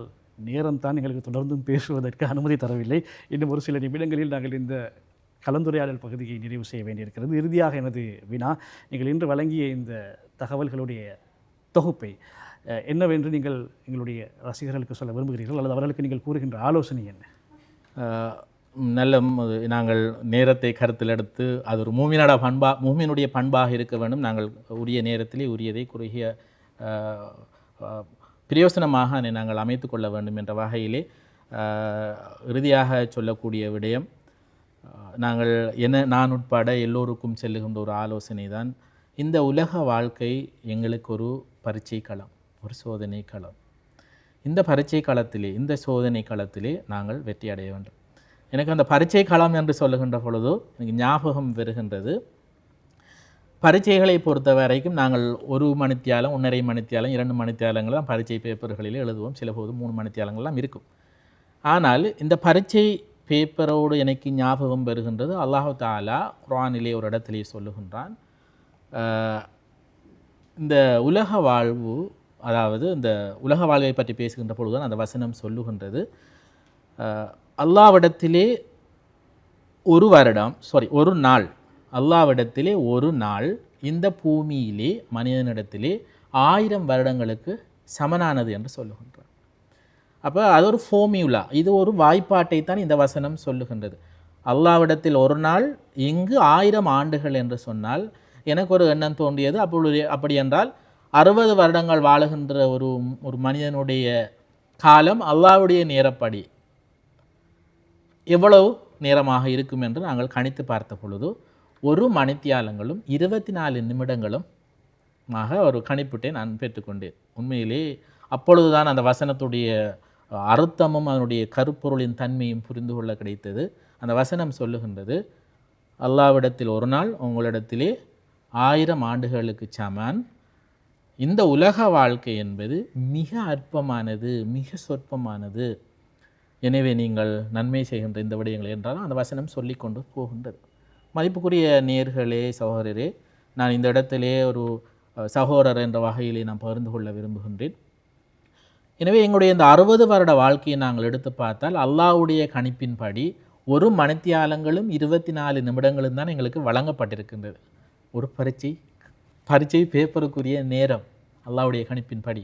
Speaker 4: நேரம் தான் எங்களுக்கு தொடர்ந்தும் பேசுவதற்கு அனுமதி தரவில்லை. இன்னும் ஒரு சில நிமிடங்களில் நாங்கள் இந்த கலந்துரையாடல் பகுதியை நிறைவு செய்ய வேண்டியிருக்கிறது. இறுதியாக எனது வினா, நீங்கள் இன்று வழங்கிய இந்த தகவல்களுடைய தொகுப்பை என்னவென்று நீங்கள் எங்களுடைய ரசிகர்களுக்கு சொல்ல விரும்புகிறீர்கள், அல்லது அவர்களுக்கு நீங்கள் கூறுகின்ற ஆலோசனை என்ன?
Speaker 5: நல்ல நாங்கள் நேரத்தை கருத்தில் எடுத்து அது ஒரு மூமினுடைய பண்பாக இருக்க வேண்டும். நாங்கள் உரிய நேரத்திலே உரியதை குறுகிய பிரயோசனமாக நாங்கள் அமைத்து கொள்ள வேண்டும் என்ற வகையிலே இறுதியாக சொல்லக்கூடிய விடயம், நாங்கள் நான் உட்பட எல்லோருக்கும் செல்லுகின்ற ஒரு ஆலோசனை தான், இந்த உலக வாழ்க்கை எங்களுக்கு ஒரு பரீட்சை களம், ஒரு சோதனை களம். இந்த பரீட்சை களத்திலே, இந்த சோதனை களத்திலே நாங்கள் வெற்றி அடைய வேண்டும். எனக்கு அந்த பரீட்சை களம் என்று சொல்லுகின்ற பொழுதோ எனக்கு ஞாபகம் வருகின்றது, பரீட்சைகளை பொறுத்த வரைக்கும் நாங்கள் 1 மணித்தியாலம், 1.5 மணித்தியாலம், 2 மணித்தியாலங்கள் தான் பரீட்சை பேப்பர்களில் எழுதுவோம். சில போது 3 மணித்தியாலங்கள்லாம் இருக்கும். ஆனால் இந்த பரீட்சை பேப்பரோடு எனக்கு ஞாபகம் வருகின்றது, அல்லாஹு தாலா குர்ஆனிலே ஒரு இடத்திலே சொல்லுகின்றான், இந்த உலக வாழ்வு, அதாவது இந்த உலக வாழ்வை பற்றி பேசுகின்ற பொழுதுதான் அந்த வசனம் சொல்லுகின்றது, அல்லாஹ்விடத்திலே ஒரு நாள், அல்லாஹ்விடத்திலே ஒரு நாள் இந்த பூமியிலே மனிதனிடத்திலே 1000 வருடங்களுக்கு சமனானது என்று சொல்லுகின்றார். அப்போ அது ஒரு ஃபார்முலா, இது ஒரு வாய்ப்பாட்டை தான் இந்த வசனம் சொல்லுகின்றது. அல்லாஹ்விடத்தில் ஒரு நாள், இங்கு 1000 ஆண்டுகள் என்று சொன்னால் எனக்கு ஒரு எண்ணம் தோன்றியது, அப்படி என்றால் 60 வருடங்கள் வாழுகின்ற ஒரு மனிதனுடைய காலம் அல்லாஹ்வுடைய நேரப்படி எவ்வளவு நேரமாக இருக்கும் என்று நாங்கள் கணித்து பார்த்த பொழுது 1 மணித்தியாலங்களும் 24 நிமிடங்களும் ஒரு கணிப்பிட்டை நான் பெற்றுக்கொண்டேன். உண்மையிலே அப்பொழுதுதான் அந்த வசனத்துடைய அர்த்தமும் அதனுடைய கருப்பொருளின் தன்மையும் புரிந்து கொள்ள கிடைத்தது. அந்த வசனம் சொல்லுகின்றது, அல்லாஹ்விடத்தில் ஒரு நாள் உங்களிடத்திலே 1000 ஆண்டுகளுக்கு சமன். இந்த உலக வாழ்க்கை என்பது மிக அற்பமானது, மிக சொற்பமானது. எனவே நீங்கள் நன்மை செய்கின்ற இந்த விடயங்கள் என்றாலும் அந்த வசனம் சொல்லி கொண்டு போகின்றது. மதிப்புக்குரிய நேர்களே, சகோதரரே, நான் இந்த இடத்திலே ஒரு சகோதரர் என்ற வகையிலே நான் பகிர்ந்து கொள்ள விரும்புகின்றேன். எனவே எங்களுடைய இந்த 60 வருட வாழ்க்கையை நாங்கள் எடுத்து பார்த்தால் அல்லாஹ்வுடைய கணிப்பின்படி ஒரு மணித்தியாலங்களும் 24 நிமிடங்களும் தான் எங்களுக்கு வழங்கப்பட்டிருக்கின்றது. ஒரு பரீட்சை பேப்பருக்குரிய நேரம் அல்லாஹ்வுடைய கணிப்பின்படி.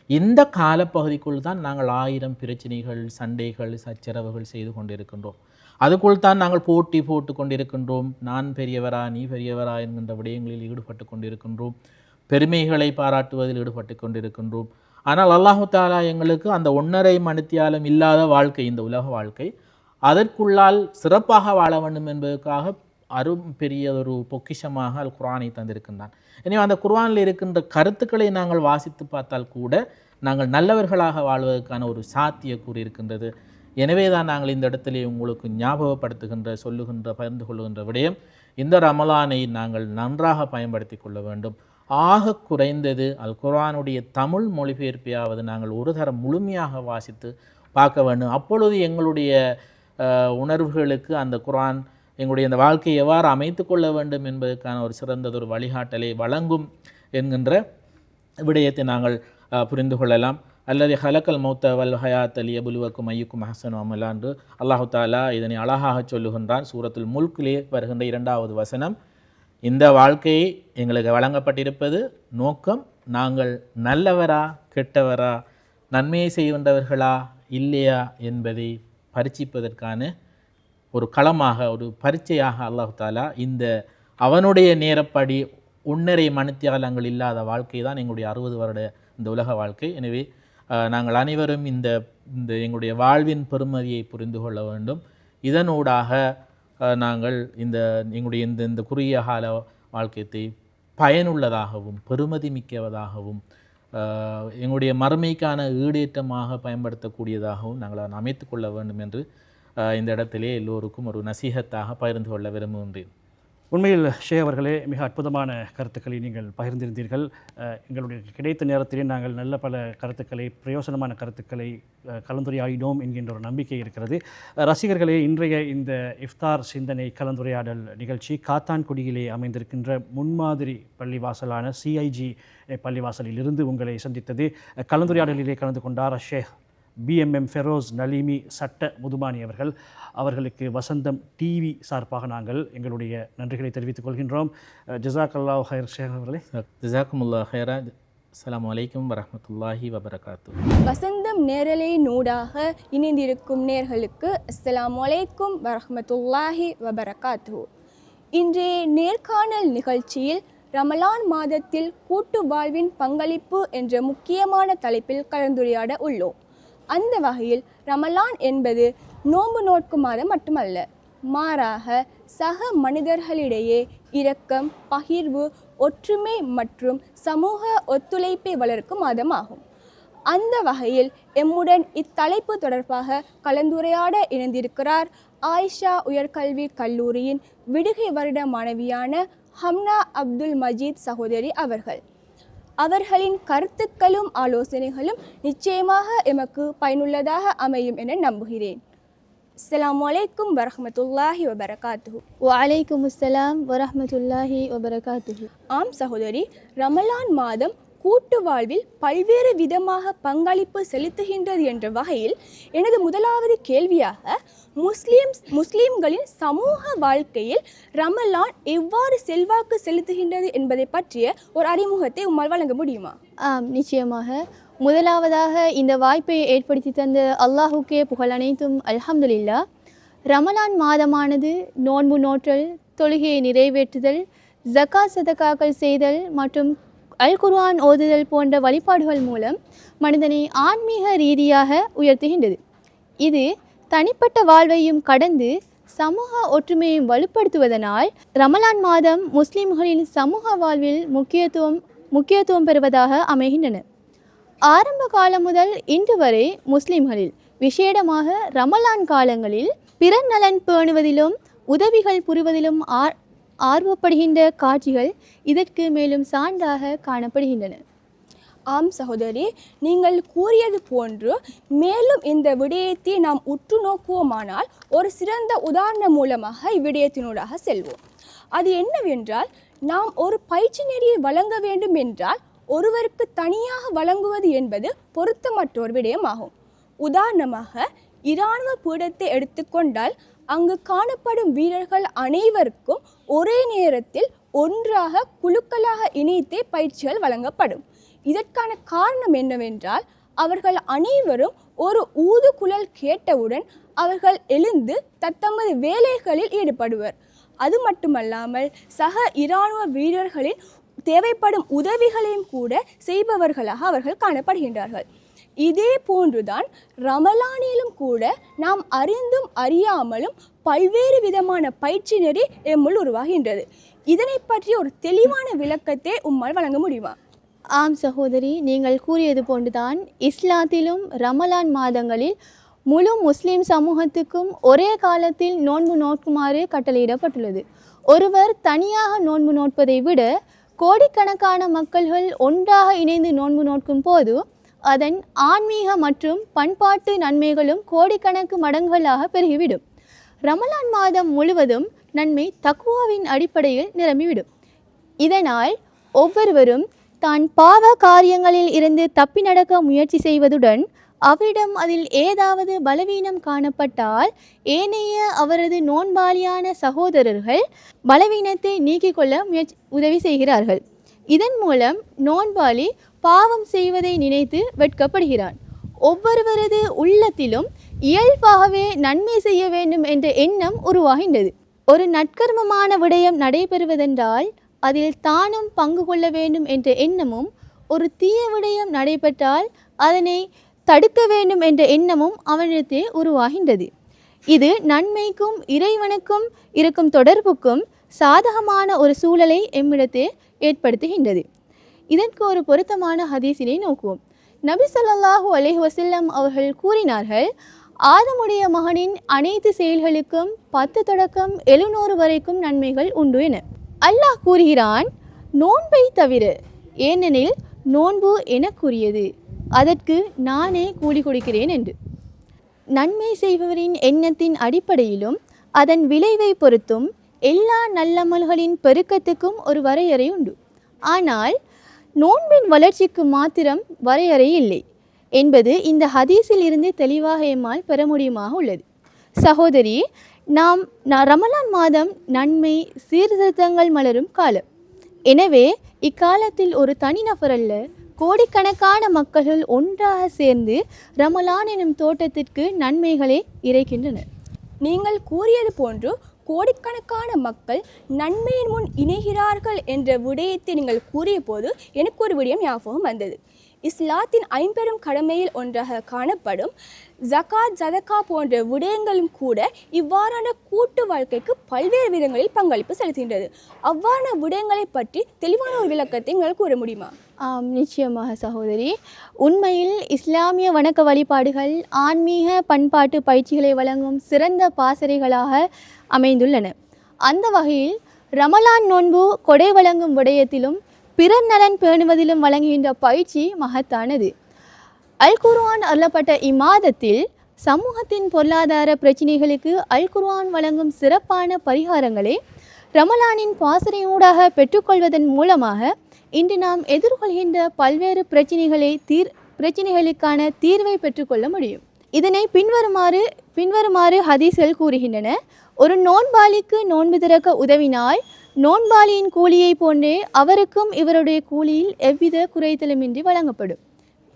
Speaker 5: இந்த காலப்பகுதிக்குள் தான் நாங்கள் 1000 பிரச்சனைகள், சண்டைகள், சச்சரவுகள் செய்து கொண்டிருக்கின்றோம். அதுக்குள் தான் நாங்கள் போட்டி போட்டு கொண்டிருக்கின்றோம். நான் பெரியவரா, நீ பெரியவரா என்கின்ற விடயங்களில் ஈடுபட்டு கொண்டிருக்கின்றோம். பெருமைகளை பாராட்டுவதில் ஈடுபட்டு கொண்டிருக்கின்றோம். ஆனால் அல்லாஹு தாலா எங்களுக்கு அந்த 1.5 மணித்தியாலம் இல்லாத வாழ்க்கை, இந்த உலக வாழ்க்கை, அதற்குள்ளால் சிறப்பாக வாழ வேண்டும் என்பதற்காக பெரிய ஒரு பொக்கிஷமாக அல் குர்ஆனை தந்திருக்கின்றான். எனவே அந்த குர்ஆனில் இருக்கின்ற கருத்துக்களை நாங்கள் வாசித்து பார்த்தால் கூட நாங்கள் நல்லவர்களாக வாழ்வதற்கான ஒரு சாத்தியக்கூறு இருக்கின்றது. எனவே தான் நாங்கள் இந்த இடத்திலே உங்களுக்கு ஞாபகப்படுத்துகின்ற, சொல்லுகின்ற, பகிர்ந்து கொள்ளுகின்ற விடயம், இந்த ரமலானை நாங்கள் நன்றாக பயன்படுத்தி கொள்ள வேண்டும். ஆக குறைந்தது அல் குர்ஆனுடைய தமிழ் மொழிபெயர்ப்பையாவது நாங்கள் ஒரு தரம் முழுமையாக வாசித்து பார்க்க வேண்டும். அப்பொழுது எங்களுடைய உணர்வுகளுக்கு அந்த குர்ஆன் எங்களுடைய இந்த வாழ்க்கையை எவ்வாறு அமைத்து கொள்ள வேண்டும் என்பதற்கான ஒரு சிறந்ததொரு வழிகாட்டலை வழங்கும் என்கின்ற விடயத்தை நாங்கள் புரிந்து கொள்ளலாம். அல்லது ஹலக்கல் மௌத்த வல் ஹயாத் லியபுலுவக்கும் ஐயுக்கும் அஹ்சனு அமலா என்று அல்லாஹு தாலா இதனை அழகாக சொல்லுகின்றான். சூரத்துல் முல்கிலே வருகின்ற 2வது வசனம். இந்த வாழ்க்கையை எங்களுக்கு வழங்கப்பட்டிருப்பது நோக்கம் நாங்கள் நல்லவரா கெட்டவரா, நன்மையை செய்கின்றவர்களா இல்லையா என்பதை பரீட்சிப்பதற்கான ஒரு களமாக, ஒரு பரீட்சையாக அல்லாஹு தாலா இந்த அவனுடைய நேரப்படி 1.5 மணித்தியாலங்கள் இல்லாத வாழ்க்கை தான் எங்களுடைய 60 வருட இந்த உலக வாழ்க்கை. எனவே நாங்கள் அனைவரும் இந்த எங்களுடைய வாழ்வின் பெருமதியை புரிந்து கொள்ள வேண்டும். இதனூடாக நாங்கள் எங்களுடைய இந்த குறுகிய கால வாழ்க்கையை பயனுள்ளதாகவும் பெருமதி மிக்கவதாகவும் எங்களுடைய மறுமைக்கான ஈடேற்றமாக பயன்படுத்தக்கூடியதாகவும் நாங்கள் அமைத்து கொள்ள வேண்டும் என்று இந்த இடத்திலே எல்லோருக்கும் ஒரு நசீகத்தாக பகிர்ந்து கொள்ள விரும்புகின்றேன்.
Speaker 4: உண்மையில் ஷே அவர்களே, மிக அற்புதமான கருத்துக்களை நீங்கள் பகிர்ந்திருந்தீர்கள். எங்களுடைய கிடைத்த நேரத்திலே நாங்கள் நல்ல பல கருத்துக்களை, பிரயோசனமான கருத்துக்களை கலந்துரையாடினோம் என்கின்ற ஒரு நம்பிக்கை இருக்கிறது. ரசிகர்களே, இன்றைய இந்த இஃப்தார் சிந்தனை கலந்துரையாடல் நிகழ்ச்சி காத்தான்குடியிலே அமைந்திருக்கின்ற முன்மாதிரி பள்ளிவாசலான CIG பள்ளிவாசலில் இருந்து உங்களை சந்தித்தது. கலந்துரையாடலிலே கலந்து கொண்டார் ஷேக் BMM ஃபெரோஸ் நலீமி சட்ட முதுமானி அவர்களுக்கு வசந்தம் டிவி சார்பாக நாங்கள் எங்களுடைய நன்றிகளை தெரிவித்துக் கொள்கின்றோம். ஜஸாக்கல்லாஹு ஹைர் ஷேக் அவர்களே.
Speaker 5: ஜஸாக்குமுல்லாஹ் ஹைரா. அஸ்ஸலாமு அலைக்கும் வரஹ்மத்துல்லாஹி வபரகாத்துஹு.
Speaker 2: வசந்தம் நேரலை நூடாக இணைந்திருக்கும் நேர்களுக்கு அஸ்ஸலாமு அலைக்கும் வரஹ்மத்துல்லாஹி வபரகாத்துஹு. இன்றைய நேர்காணல் நிகழ்ச்சியில் ரமலான் மாதத்தில் கூட்டு வாழ்வின் பங்களிப்பு என்ற முக்கியமான தலைப்பில் கலந்துரையாட உள்ளோம். அந்த வகையில் ரமலான் என்பது நோன்பு நோட்கும் மாதம் மட்டுமல்ல, மாறாக சக மனிதர்களிடையே இரக்கம், பகிர்வு, ஒற்றுமை மற்றும் சமூக ஒத்துழைப்பை வளர்க்கும் மாதமாகும். அந்த வகையில் எம்முடன் இத்தலைப்பு தொடர்பாக கலந்துரையாட இணைந்திருக்கிறார் ஆயிஷா உயர்கல்வி கல்லூரியின் விடுகை வருட மாணவியான ஹம்னா அப்துல் மஜீத் சகோதரி அவர்கள். அவர்களின் கருத்துக்களும் ஆலோசனைகளும் நிச்சயமாக எமக்கு பயனுள்ளதாக அமையும் என நம்புகிறேன். அஸ்ஸலாமு அலைக்கும் வரஹ்மத்துல்லாஹி வபரகாத்துஹு.
Speaker 6: வலைக்கும் அஸ்ஸலாம் வரஹ்மத்துல்லாஹி வபரகாத்துஹு.
Speaker 2: ஆம் சகோதரி, ரமலான் மாதம் கூட்டு வாழ்வில் பல்வேறு விதமாக பங்களிப்பு செலுத்துகின்றது என்ற வகையில் எனது முதலாவது கேள்வியாக, முஸ்லிம்களின் சமூக வாழ்க்கையில் ரமலான் எவ்வாறு செல்வாக்கு செலுத்துகின்றது என்பதை பற்றிய ஒரு அறிமுகத்தை உம்மால் வழங்க முடியுமா?
Speaker 6: நிச்சயமாக. முதலாவதாக இந்த வாய்ப்பை ஏற்படுத்தி தந்த அல்லாஹுக்கே புகழ் அனைத்தும் அல்ஹம்துலில்லாஹ். ரமலான் மாதமானது நோன்பு நோற்றல், தொழுகையை நிறைவேற்றுதல், ஜகாத் சதகாக்கள் செய்தல் மற்றும் அல் குர்ஆன் ஓதுதல் போன்ற வழிபாடுகள் மூலம் மனிதனை ஆன்மீக ரீதியாக உயர்த்துகின்றது. இது தனிப்பட்ட வாழ்வையும் கடந்து சமூக ஒற்றுமையும் வலுப்படுத்துவதனால் ரமலான் மாதம் முஸ்லிம்களின் சமூக வாழ்வில் முக்கியத்துவம் பெறுவதாக அமைகின்றன. ஆரம்ப காலம் முதல் இன்று வரை முஸ்லிம்களில் விசேடமாக ரமலான் காலங்களில் பிறர் நலன் பேணுவதிலும் உதவிகள் புரிவதிலும் ஆர்வப்படுகின்ற காட்சிகள் இதற்கு மேலும் சான்றாக காணப்படுகின்றன.
Speaker 2: ஆம் சகோதரி, நீங்கள் கூறியது போன்று மேலும் இந்த விடயத்தை நாம் உற்று நோக்குவோமானால் ஒரு சிறந்த உதாரணம் மூலமாக இவ்விடயத்தினூடாக செல்வோம். அது என்னவென்றால், நாம் ஒரு பயிற்சி நெறியை வழங்க வேண்டும் என்றால் ஒருவருக்கு தனியாக வழங்குவது என்பது பொருத்தமற்றொரு விடயமாகும். உதாரணமாக இராணுவ பீடத்தை எடுத்துக்கொண்டால் அங்கு காணப்படும் வீரர்கள் அனைவருக்கும் ஒரே நேரத்தில் ஒன்றாக குழுக்களாக இணைத்தே பயிற்சிகள் வழங்கப்படும். இதற்கான காரணம் என்னவென்றால், அவர்கள் அனைவரும் ஒரு ஊதுகுழல் கேட்டவுடன் அவர்கள் எழுந்து தத்தமது வேலைகளில் ஈடுபடுவர். அது மட்டுமல்லாமல் சக இராணுவ வீரர்களின் தேவைப்படும் உதவிகளையும் கூட செய்பவர்களாக அவர்கள் காணப்படுகின்றார்கள். இதே போன்றுதான் ரமலானிலும் கூட நாம் அறிந்தும் அறியாமலும் பல்வேறு விதமான பயிற்சி நெறி எம்முள் உருவாகின்றது. இதனை பற்றி ஒரு தெளிவான விளக்கத்தை உம்மால் வழங்க முடியுமா?
Speaker 6: ஆம் சகோதரி, நீங்கள் கூறியது போன்றுதான் இஸ்லாத்திலும் ரமலான் மாதங்களில் முழு முஸ்லிம் சமூகத்துக்கும் ஒரே காலத்தில் நோன்பு நோக்குமாறு கட்டளையிடப்பட்டுள்ளது. ஒருவர் தனியாக நோன்பு நோட்பதை விட கோடிக்கணக்கான மக்கள்கள் ஒன்றாக இணைந்து நோன்பு நோக்கும் போது அதன் ஆன்மீக மற்றும் பண்பாட்டு நன்மைகளும் கோடிக்கணக்கு மடங்குகளாக பெருகிவிடும். ரமலான் மாதம் முழுவதும் நன்மை தக்வாவின் அடிப்படையில் நிரம்பிவிடும். இதனால் ஒவ்வொருவரும் தான் பாவ காரியங்களில் இருந்து தப்பி நடக்க முயற்சி செய்வதுடன் அவரிடம் அதில் ஏதாவது பலவீனம் காணப்பட்டால் ஏனைய அவரது நோன்பாளியான சகோதரர்கள் பலவீனத்தை நீக்கிக் கொள்ள உதவி செய்கிறார்கள். இதன் மூலம் நோன்பாளி பாவம் செய்வதை நினைத்து வெட்கப்படுகிறான். ஒவ்வொருவரது உள்ளத்திலும் இயல்பாகவே நன்மை செய்ய வேண்டும் என்ற எண்ணம் உருவாகின்றது. ஒரு நற்கர்மமான விடயம் நடைபெறுவதென்றால் அதில் தானும் பங்கு கொள்ள வேண்டும் என்ற எண்ணமும், ஒரு தீய விடயம் நடைபெற்றால் அதனை தடுக்க வேண்டும் என்ற எண்ணமும் அவனிடத்தே உருவாகின்றது. இது நன்மைக்கும் இறைவனுக்கும் இருக்கும் தொடர்புக்கும் சாதகமான ஒரு சூழலை எம்மிடத்தே ஏற்படுத்துகின்றது. இதற்கு ஒரு பொருத்தமான ஹதீஸினை நோக்குவோம். நபி ஸல்லல்லாஹு அலைஹி வஸல்லம் அவர்கள் கூறினார்கள், ஆதமுடைய மகனின் அனைத்து செயல்களுக்கும் 10 தொடக்கம் 700 வரைக்கும் நன்மைகள் உண்டு என. அல்லாஹ் கூறுகிறான், நோன்பை தவிர, ஏனெனில் நோன்பு எனக்குரியது, அதற்கு நானே கூலி கொடுக்கிறேன் என்று. நன்மை செய்பவரின் எண்ணத்தின் அடிப்படையிலும் அதன் விளைவை பொறுத்தும் எல்லா நல்லமல்களின் பெருக்கத்துக்கும் ஒரு வரையறை உண்டு. ஆனால் நோன்பின் வளர்ச்சிக்கு மாத்திரம் வரையறை இல்லை என்பது இந்த ஹதீஸில் இருந்து தெளிவாக எம்மால் பெற முடியுமாக உள்ளது. சகோதரி, நாம் ரமலான் மாதம் நன்மை சீர்திருத்தங்கள் மலரும் காலம். எனவே இக்காலத்தில் ஒரு தனிநபர் அல்ல, கோடிக்கணக்கான மக்கள்கள் ஒன்றாக சேர்ந்து ரமலான் எனும் தோட்டத்திற்கு நன்மைகளை இறைக்கின்றனர்.
Speaker 2: நீங்கள் கூறியது போன்று கோடிக்கணக்கான மக்கள் நன்மையின் முன் இணைகிறார்கள் என்ற விடயத்தை நீங்கள் கூறிய போது எனக்கு ஒரு விடயம் ஞாபகம் வந்தது. இஸ்லாத்தின் 5 பெரும் கடமையில் ஒன்றாக காணப்படும் ஜகாத், சதகா போன்ற விடயங்களும் கூட இவ்வாறான கூட்டு வாழ்க்கைக்கு பல்வேறு விதங்களில் பங்களிப்பு செலுத்துகின்றது. அவ்வாறான விடயங்களை பற்றி தெளிவான ஒரு விளக்கத்தை நீங்கள் கூற முடியுமா?
Speaker 6: நிச்சயமாக சகோதரி. உண்மையில் இஸ்லாமிய வணக்க வழிபாடுகள் ஆன்மீக பண்பாட்டு பயிற்சிகளை வழங்கும் சிறந்த பாசறைகளாக அமைந்துள்ளன. அந்த வகையில் ரமலான் நோன்பு கொடை வழங்கும் விடயத்திலும் பிறர் நலன் பேணுவதிலும் வழங்குகின்ற பயிற்சி மகத்தானது. அல் குர்ஆன் அருளப்பட்ட இம்மாதத்தில் சமூகத்தின் பொருளாதார பிரச்சினைகளுக்கு அல் குர்ஆன் வழங்கும் சிறப்பான பரிகாரங்களை ரமலானின் பாசறையூடாக பெற்றுக்கொள்வதன் மூலமாக இன்று நாம் எதிர்கொள்கின்ற பல்வேறு பிரச்சினைகளுக்கான தீர்வை பெற்றுக்கொள்ள முடியும். இதனை பின்வருமாறு ஹதீஸ்கள் கூறுகின்றன. ஒரு நோன்பாளிக்கு நோன்பு திறக்க உதவினால் நோன்பாளியின் கூலியை போன்றே அவருக்கும் இவருடைய கூலியில் எவ்வித குறைத்தலுமின்றி வழங்கப்படும்.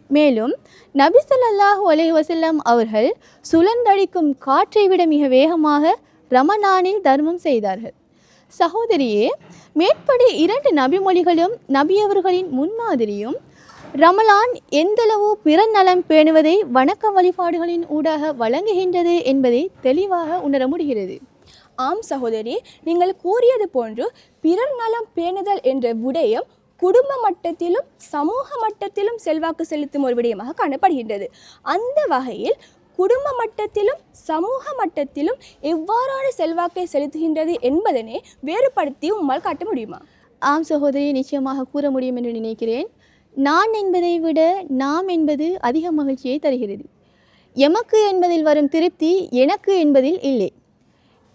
Speaker 6: மேலும் நபி ஸல்லல்லாஹு அலைஹி வஸல்லம் அவர்கள் சுழன்றடிக்கும் காற்றை விட மிக வேகமாக ரமலானில் தர்மம் செய்தார்கள். சகோதரியே, மேற்படி 2 நபிமொழிகளும் நபியவர்களின் முன்மாதிரியும் ரமலான் எந்தளவு பிறர் நலம் பேணுவதை வணக்க வழிபாடுகளின் ஊடாக வழங்குகின்றது என்பதை தெளிவாக உணர முடிகிறது.
Speaker 2: ஆம் சகோதரி, நீங்கள் கூறியது போன்று பிறர் நலம் பேணுதல் என்ற விடயம் குடும்ப மட்டத்திலும் சமூக மட்டத்திலும் செல்வாக்கு செலுத்தும் ஒரு விடயமாக காணப்படுகின்றது. அந்த வகையில் குடும்ப மட்டத்திலும் சமூக மட்டத்திலும் எவ்வாறான செல்வாக்கை செலுத்துகின்றது என்பதனை வேறுபடுத்தி உம்மால் காட்ட முடியுமா?
Speaker 6: ஆம் சகோதரி, நிச்சயமாக கூற முடியும் என்று நினைக்கிறேன். நான் என்பதை விட நாம் என்பது அதிக மகிழ்ச்சியை தருகிறது. எமக்கு என்பதில் வரும் திருப்தி எனக்கு என்பதில் இல்லை.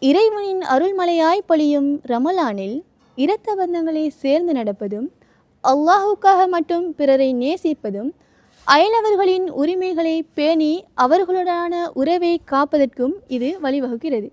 Speaker 6: இறைவனின் அருள்மலையாய் பொழியும் ரமலானில் இரத்த பந்தங்களை சேர்ந்து நடப்பதும், அல்லாஹுக்காக மட்டும் பிறரை நேசிப்பதும், அயலவர்களின் உரிமைகளை பேணி அவர்களுடனான உறவை காப்பதற்கும் இது வழிவகுக்கிறது.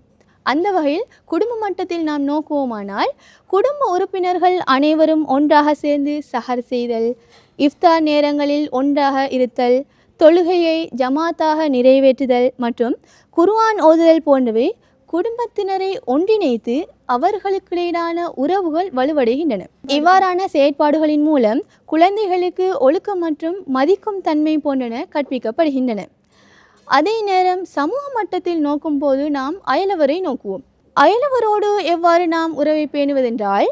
Speaker 6: அந்த வகையில் குடும்ப மட்டத்தில் நாம் நோக்குவோமானால், குடும்ப உறுப்பினர்கள் அனைவரும் ஒன்றாக சேர்ந்து சஹர் செய்தல், இஃப்தார் நேரங்களில் ஒன்றாக இருத்தல், தொழுகையை ஜமாத்தாக நிறைவேற்றுதல் மற்றும் குர்ஆன் ஓதுதல் போன்றவை குடும்பத்தினரை ஒன்றிணைத்து அவர்களுக்கிடையிலான உறவுகள் வலுவடைகின்றன. இவ்வாறான செயற்பாடுகளின் மூலம் குழந்தைகளுக்கு ஒழுக்கம் மற்றும் மதிக்கும் தன்மை போன்றன கற்பிக்கப்படுகின்றன. அதே நேரம் சமூக மட்டத்தில் நோக்கும்போது நாம் அயலவரை நோக்குவோம். அயலவரோடு எவ்வாறு நாம் உறவை பேணுவதென்றால்,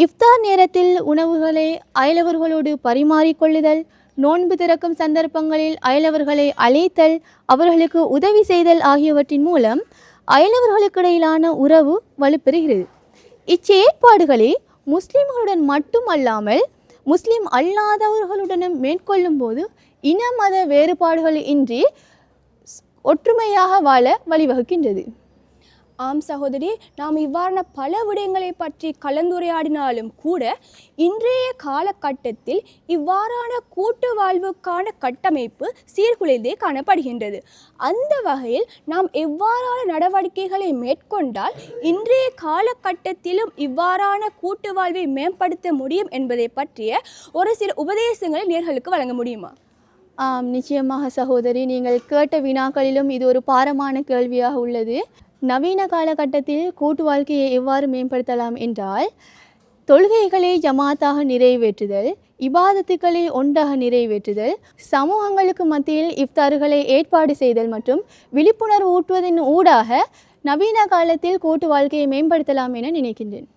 Speaker 6: இஃப்தார் நேரத்தில் உணவுகளை அயலவர்களோடு பரிமாறிக்கொள்ளுதல், நோன்பு திறக்கும் சந்தர்ப்பங்களில் அயலவர்களை அழைத்தல், அவர்களுக்கு உதவி செய்தல் ஆகியவற்றின் மூலம் அயலவர்களுக்கிடையிலான உறவு வலுப்பெறுகிறது. இச்செயற்பாடுகளை முஸ்லிம்களுடன் மட்டுமல்லாமல் முஸ்லிம் அல்லாதவர்களுடனும் மேற்கொள்ளும் போது இன மத வேறுபாடுகள் இன்றி ஒற்றுமையாக வாழ வழிவகுக்கின்றது.
Speaker 2: ஆம் சகோதரி, நாம் இவ்வாறான பல விடயங்களை பற்றி கலந்துரையாடினாலும் கூட இன்றைய காலகட்டத்தில் இவ்வாறான கூட்டு வாழ்வுக்கான கட்டமைப்பு சீர்குலைந்தே காணப்படுகின்றது. அந்த வகையில் நாம் எவ்வாறான நடவடிக்கைகளை மேற்கொண்டால் இன்றைய காலகட்டத்திலும் இவ்வாறான கூட்டு வாழ்வை மேம்படுத்த முடியும் என்பதை பற்றிய ஒரு சில உபதேசங்களை நேயர்களுக்கு வழங்க முடியுமா?
Speaker 6: நிச்சயமாக சகோதரி, நீங்கள் கேட்ட வினாக்களிலும் இது ஒரு பாரமான கேள்வியாக உள்ளது. நவீன காலகட்டத்தில் கூட்டு வாழ்க்கையை எவ்வாறு மேம்படுத்தலாம் என்றால், தொழுகைகளை ஜமாத்தாக நிறைவேற்றுதல், இபாதத்துக்களை ஒன்றாக நிறைவேற்றுதல், சமூகங்களுக்கு மத்தியில் இஃப்தார்களை ஏற்பாடு செய்தல் மற்றும் விழிப்புணர்வு ஊட்டுவதன் ஊடாக நவீன காலத்தில் கூட்டு வாழ்க்கையை மேம்படுத்தலாம் என நினைக்கின்றேன்.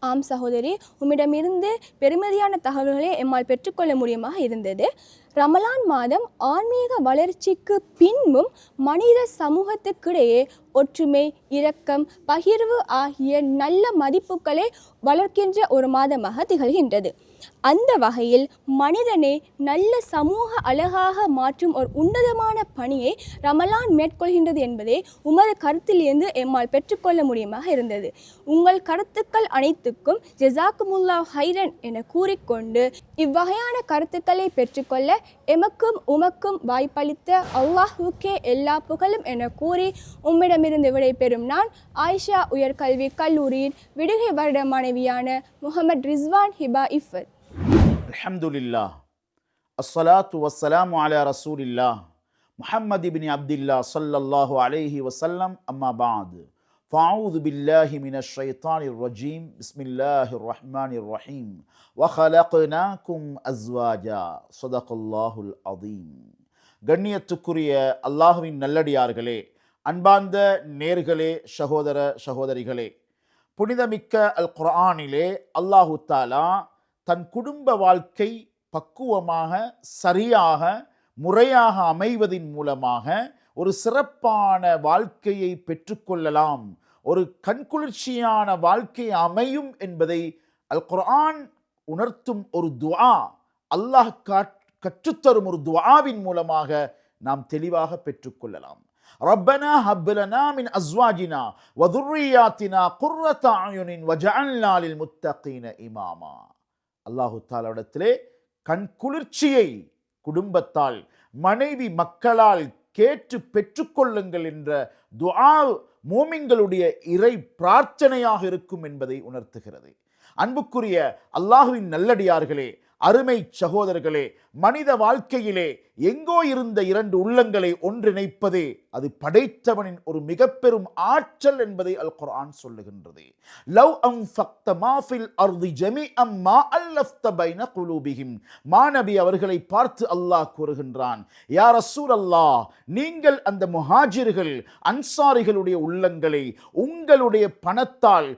Speaker 2: ஆம் சகோதரி, உம்மிடமிருந்து பெருமதியான தகவல்களை எம்மால் பெற்றுக்கொள்ள முடியுமாக இருந்தது. ரமலான் மாதம் ஆன்மீக வளர்ச்சிக்கு பின்பும் மனித சமூகத்துக்கிடையே ஒற்றுமை, இரக்கம், பகிர்வு ஆகிய நல்ல மதிப்புகளை வளர்க்கின்ற ஒரு மாதமாக திகழ்கின்றது. அந்த வகையில் மனிதனை நல்ல சமூக அழகாக மாற்றும் ஒரு உன்னதமான பணியை ரமலான் மேற்கொள்கின்றது என்பதை உமது கருத்திலிருந்து எம்மால் பெற்றுக்கொள்ள முடியுமாக இருந்தது. உங்கள் கருத்துக்கள் அனைத்துக்கும் ஜஸாக்குமுல்லாஹ் ஹைரன் என கூறிக்கொண்டு இவ்வகையான கருத்துக்களை பெற்றுக்கொள்ள எமக்கும் உமக்கும் வாய்ப்பளித்த அல்லாஹுக்கே எல்லா புகழும் என கூறி உம்மிடமிருந்து விடைபெறும் நான் ஆயிஷா உயர்கல்வி கல்லூரியின் விடுகை வருட மாணவியான முகமது ரிஸ்வான் ஹிபா இஃபத்.
Speaker 7: அல்ஹம்துலில்லாஹ், அஸ்ஸலாத்து வஸ்ஸலாமு அலா ரசூலில்லாஹ் முஹம்மது இப்னு அப்துல்லாஹ் ஸல்லல்லாஹு அலைஹி வஸல்லம். அம்மா பஅத், ஃபஅஊது பில்லாஹி மினஷ் ஷைத்தானிர் ரஜீம். பிஸ்மில்லாஹிர் ரஹ்மானிர் ரஹீம். வஹலக்னாகும் அஸ்வாஜா. ஸதகல்லாஹுல் அதீம். கண்ணியத்துக்குரிய அல்லாஹ்வின் நல்லடியார்களே, அன்பார்ந்த நேர்களே, சகோதர சகோதரிகளே, புனிதமிக்க அல் குர்ஆனிலே அல்லாஹு தஆலா தன் குடும்ப வாழ்க்கை பக்குவமாக, சரியாக, முறையாக அமைவதின் மூலமாக ஒரு சிறப்பான வாழ்க்கையை பெற்றுக்கொள்ளலாம், ஒரு கண்குளிர்ச்சியான வாழ்க்கை அமையும் என்பதை அல் குர்ஆன் உணர்த்தும் ஒரு துஆ, அல்லாஹ் கற்றுத்தரும் ஒரு துஆவின் மூலமாக நாம் தெளிவாக பெற்றுக்கொள்ளலாம். ரப்பனா ஹப் லனா மின் அஸ்வாஜினா வ துர்ரியாத்தினா குர்ரத அயுனின் வஜஅல்னா லில் முத்தகீன இமாமா. அல்லாஹு தஆலாவிடத்திலே கண் குளிர்ச்சியை குடும்பத்தால், மனைவி மக்களால் கேட்டு பெற்றுக்கொள்ளுங்கள் என்ற துஆ மூமின்களுடைய இறை பிரார்த்தனையாக இருக்கும் என்பதை உணர்த்துகிறது. அன்புக்குரிய அல்லாஹுவின் நல்லடியார்களே, அருமை சகோதரர்களே, மனித வாழ்க்கையிலே எங்கோ இருந்த இரண்டு உள்ளங்களை ஒன்றிணைப்பதே அது படைத்தவனின் ஒரு மிக பெரும் ஆற்றல் என்பதை அல் குர்ஆன் சொல்லுகின்றது. லவ் அன்ஃபக்த மா ஃபில் அர்தி ஜமீஅம் மா அல்லஃப்த பைன குலூபிஹிம். மாநபி அவர்களை பார்த்து அல்லாஹ் கூறுகின்றான், யா ரசூலல்லாஹ், நீங்கள் அந்த முஹாஜிர்கள் அன்சாரிகளுடைய உள்ளங்களை உங்களுடைய பணத்தால்,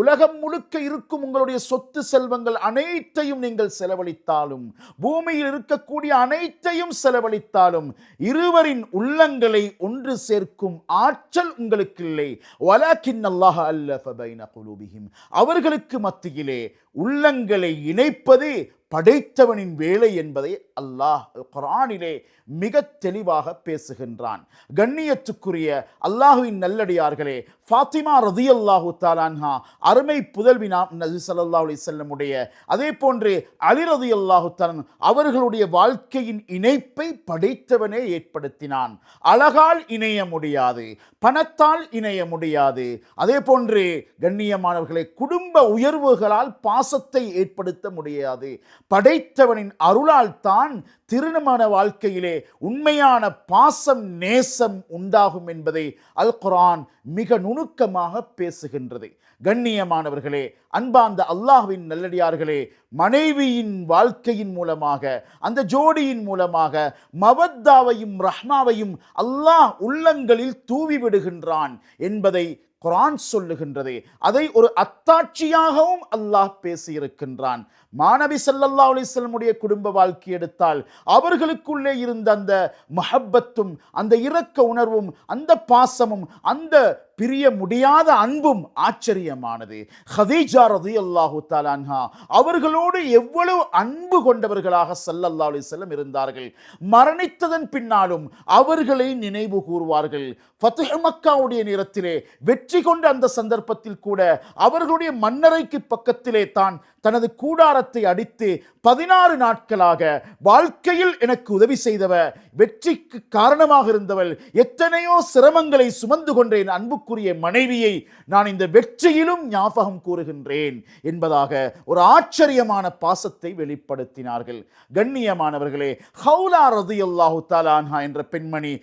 Speaker 7: உலகம் முழுக்க இருக்கும் உங்களுடைய சொத்து செல்வங்கள் அனைத்தையும் நீங்கள் செலவழித்தாலும், பூமியில் இருக்கக்கூடிய அனைத்தையும் செலவழித்தாலும், இருவரின் உள்ளங்களை ஒன்று சேர்க்கும் ஆற்றல் உங்களுக்கு இல்லை. வலாக்கின் அல்லாஹ் அல்லஃப பைன குலூபிஹிம். அவர்களுக்கு மத்தியிலே உள்ளங்களை இணைப்பது படைத்தவனின் வேலை என்பதை அல்லாஹ் குர்ஆனிலே மிக தெளிவாக பேசுகின்றான். கண்ணியத்துக்குரிய அல்லாஹுவின் நல்லடியார்களே, ஃபாத்திமா ரதியல்லாஹு தஆலா அன்ஹா அருமை புதல்வி நபி ஸல்லல்லாஹு அலைஹி வஸல்லமுடைய, அதே போன்று அலி ரதியல்லாஹு தஆலா அவர்களுடைய வாழ்க்கையின் இணைப்பை படைத்தவனே ஏற்படுத்தினான். அழகால் இணைய முடியாது, பணத்தால் இணைய முடியாது. அதே போன்று கண்ணியமானவர்களே, குடும்ப உயர்வுகளால் பாசத்தை ஏற்படுத்த முடியாது. படைத்தவனின் அருளால் தான் திருமண வாழ்க்கையிலே உண்மையான பாசம் நேசம் உண்டாகும் என்பதை அல் குர்ஆன் மிக நுணுக்கமாக பேசுகின்றது. கண்ணியமானவர்களே, அன்பார்ந்த அல்லாஹ்வின் நல்லடியார்களே, மனைவியின் வாழ்க்கையின் மூலமாக, அந்த ஜோடியின் மூலமாக மவத்தாவையும் ரஹ்மாவையும் அல்லாஹ் உள்ளங்களில் தூவி விடுகின்றான் என்பதை குர்ஆன் சொல்லுகின்றது. அதை ஒரு அத்தாட்சியாகவும் அல்லாஹ் பேசியிருக்கின்றான். மாநபி ஸல்லல்லாஹு அலைஹி வஸல்லமுடைய குடும்ப வாழ்க்கை எடுத்தால் அவர்களுக்குள்ளே இருந்த அந்த மஹப்பத்தும், அந்த இரக்க உணர்வும், அந்த பாசமும், அந்த பிரிய முடியாத அன்பும் ஆச்சரியமானது. ஹதீஜா ரலியல்லாஹு தஆலா அன்ஹா அவர்களோடு எவ்வளவு அன்பு கொண்டவர்களாக ஸல்லல்லாஹு அலைஹி வஸல்லம் இருந்தார்கள். மரணித்ததன் பின்னாலும் அவர்களை நினைவு கூறுவார்கள். ஃபத்ஹ் மக்காவுடைய நேரத்திலே வெற்றி கொண்ட அந்த சந்தர்ப்பத்தில் கூட அவர்களுடைய மன்னரைக்கு பக்கத்திலே தான் தனது கூடாரத்தை அடித்து 16 நாட்களாக வாழ்க்கையில் எனக்கு உதவி செய்தவ, வெற்றிக்கு காரணமாக இருந்தவள், எத்தனையோ சிரமங்களை சுமந்து கொண்டேன் அன்புக்குரிய மனைவியை நான் இந்த வெற்றியிலும் ஞாபகம் கூறுகின்றேன் என்பதாக ஒரு ஆச்சரியமான பாசத்தை வெளிப்படுத்தினார்கள். கண்ணியமானவர்களே, ஹவுலா ரலியல்லாஹு தஆலா அன்ஹா என்ற பெண்மணி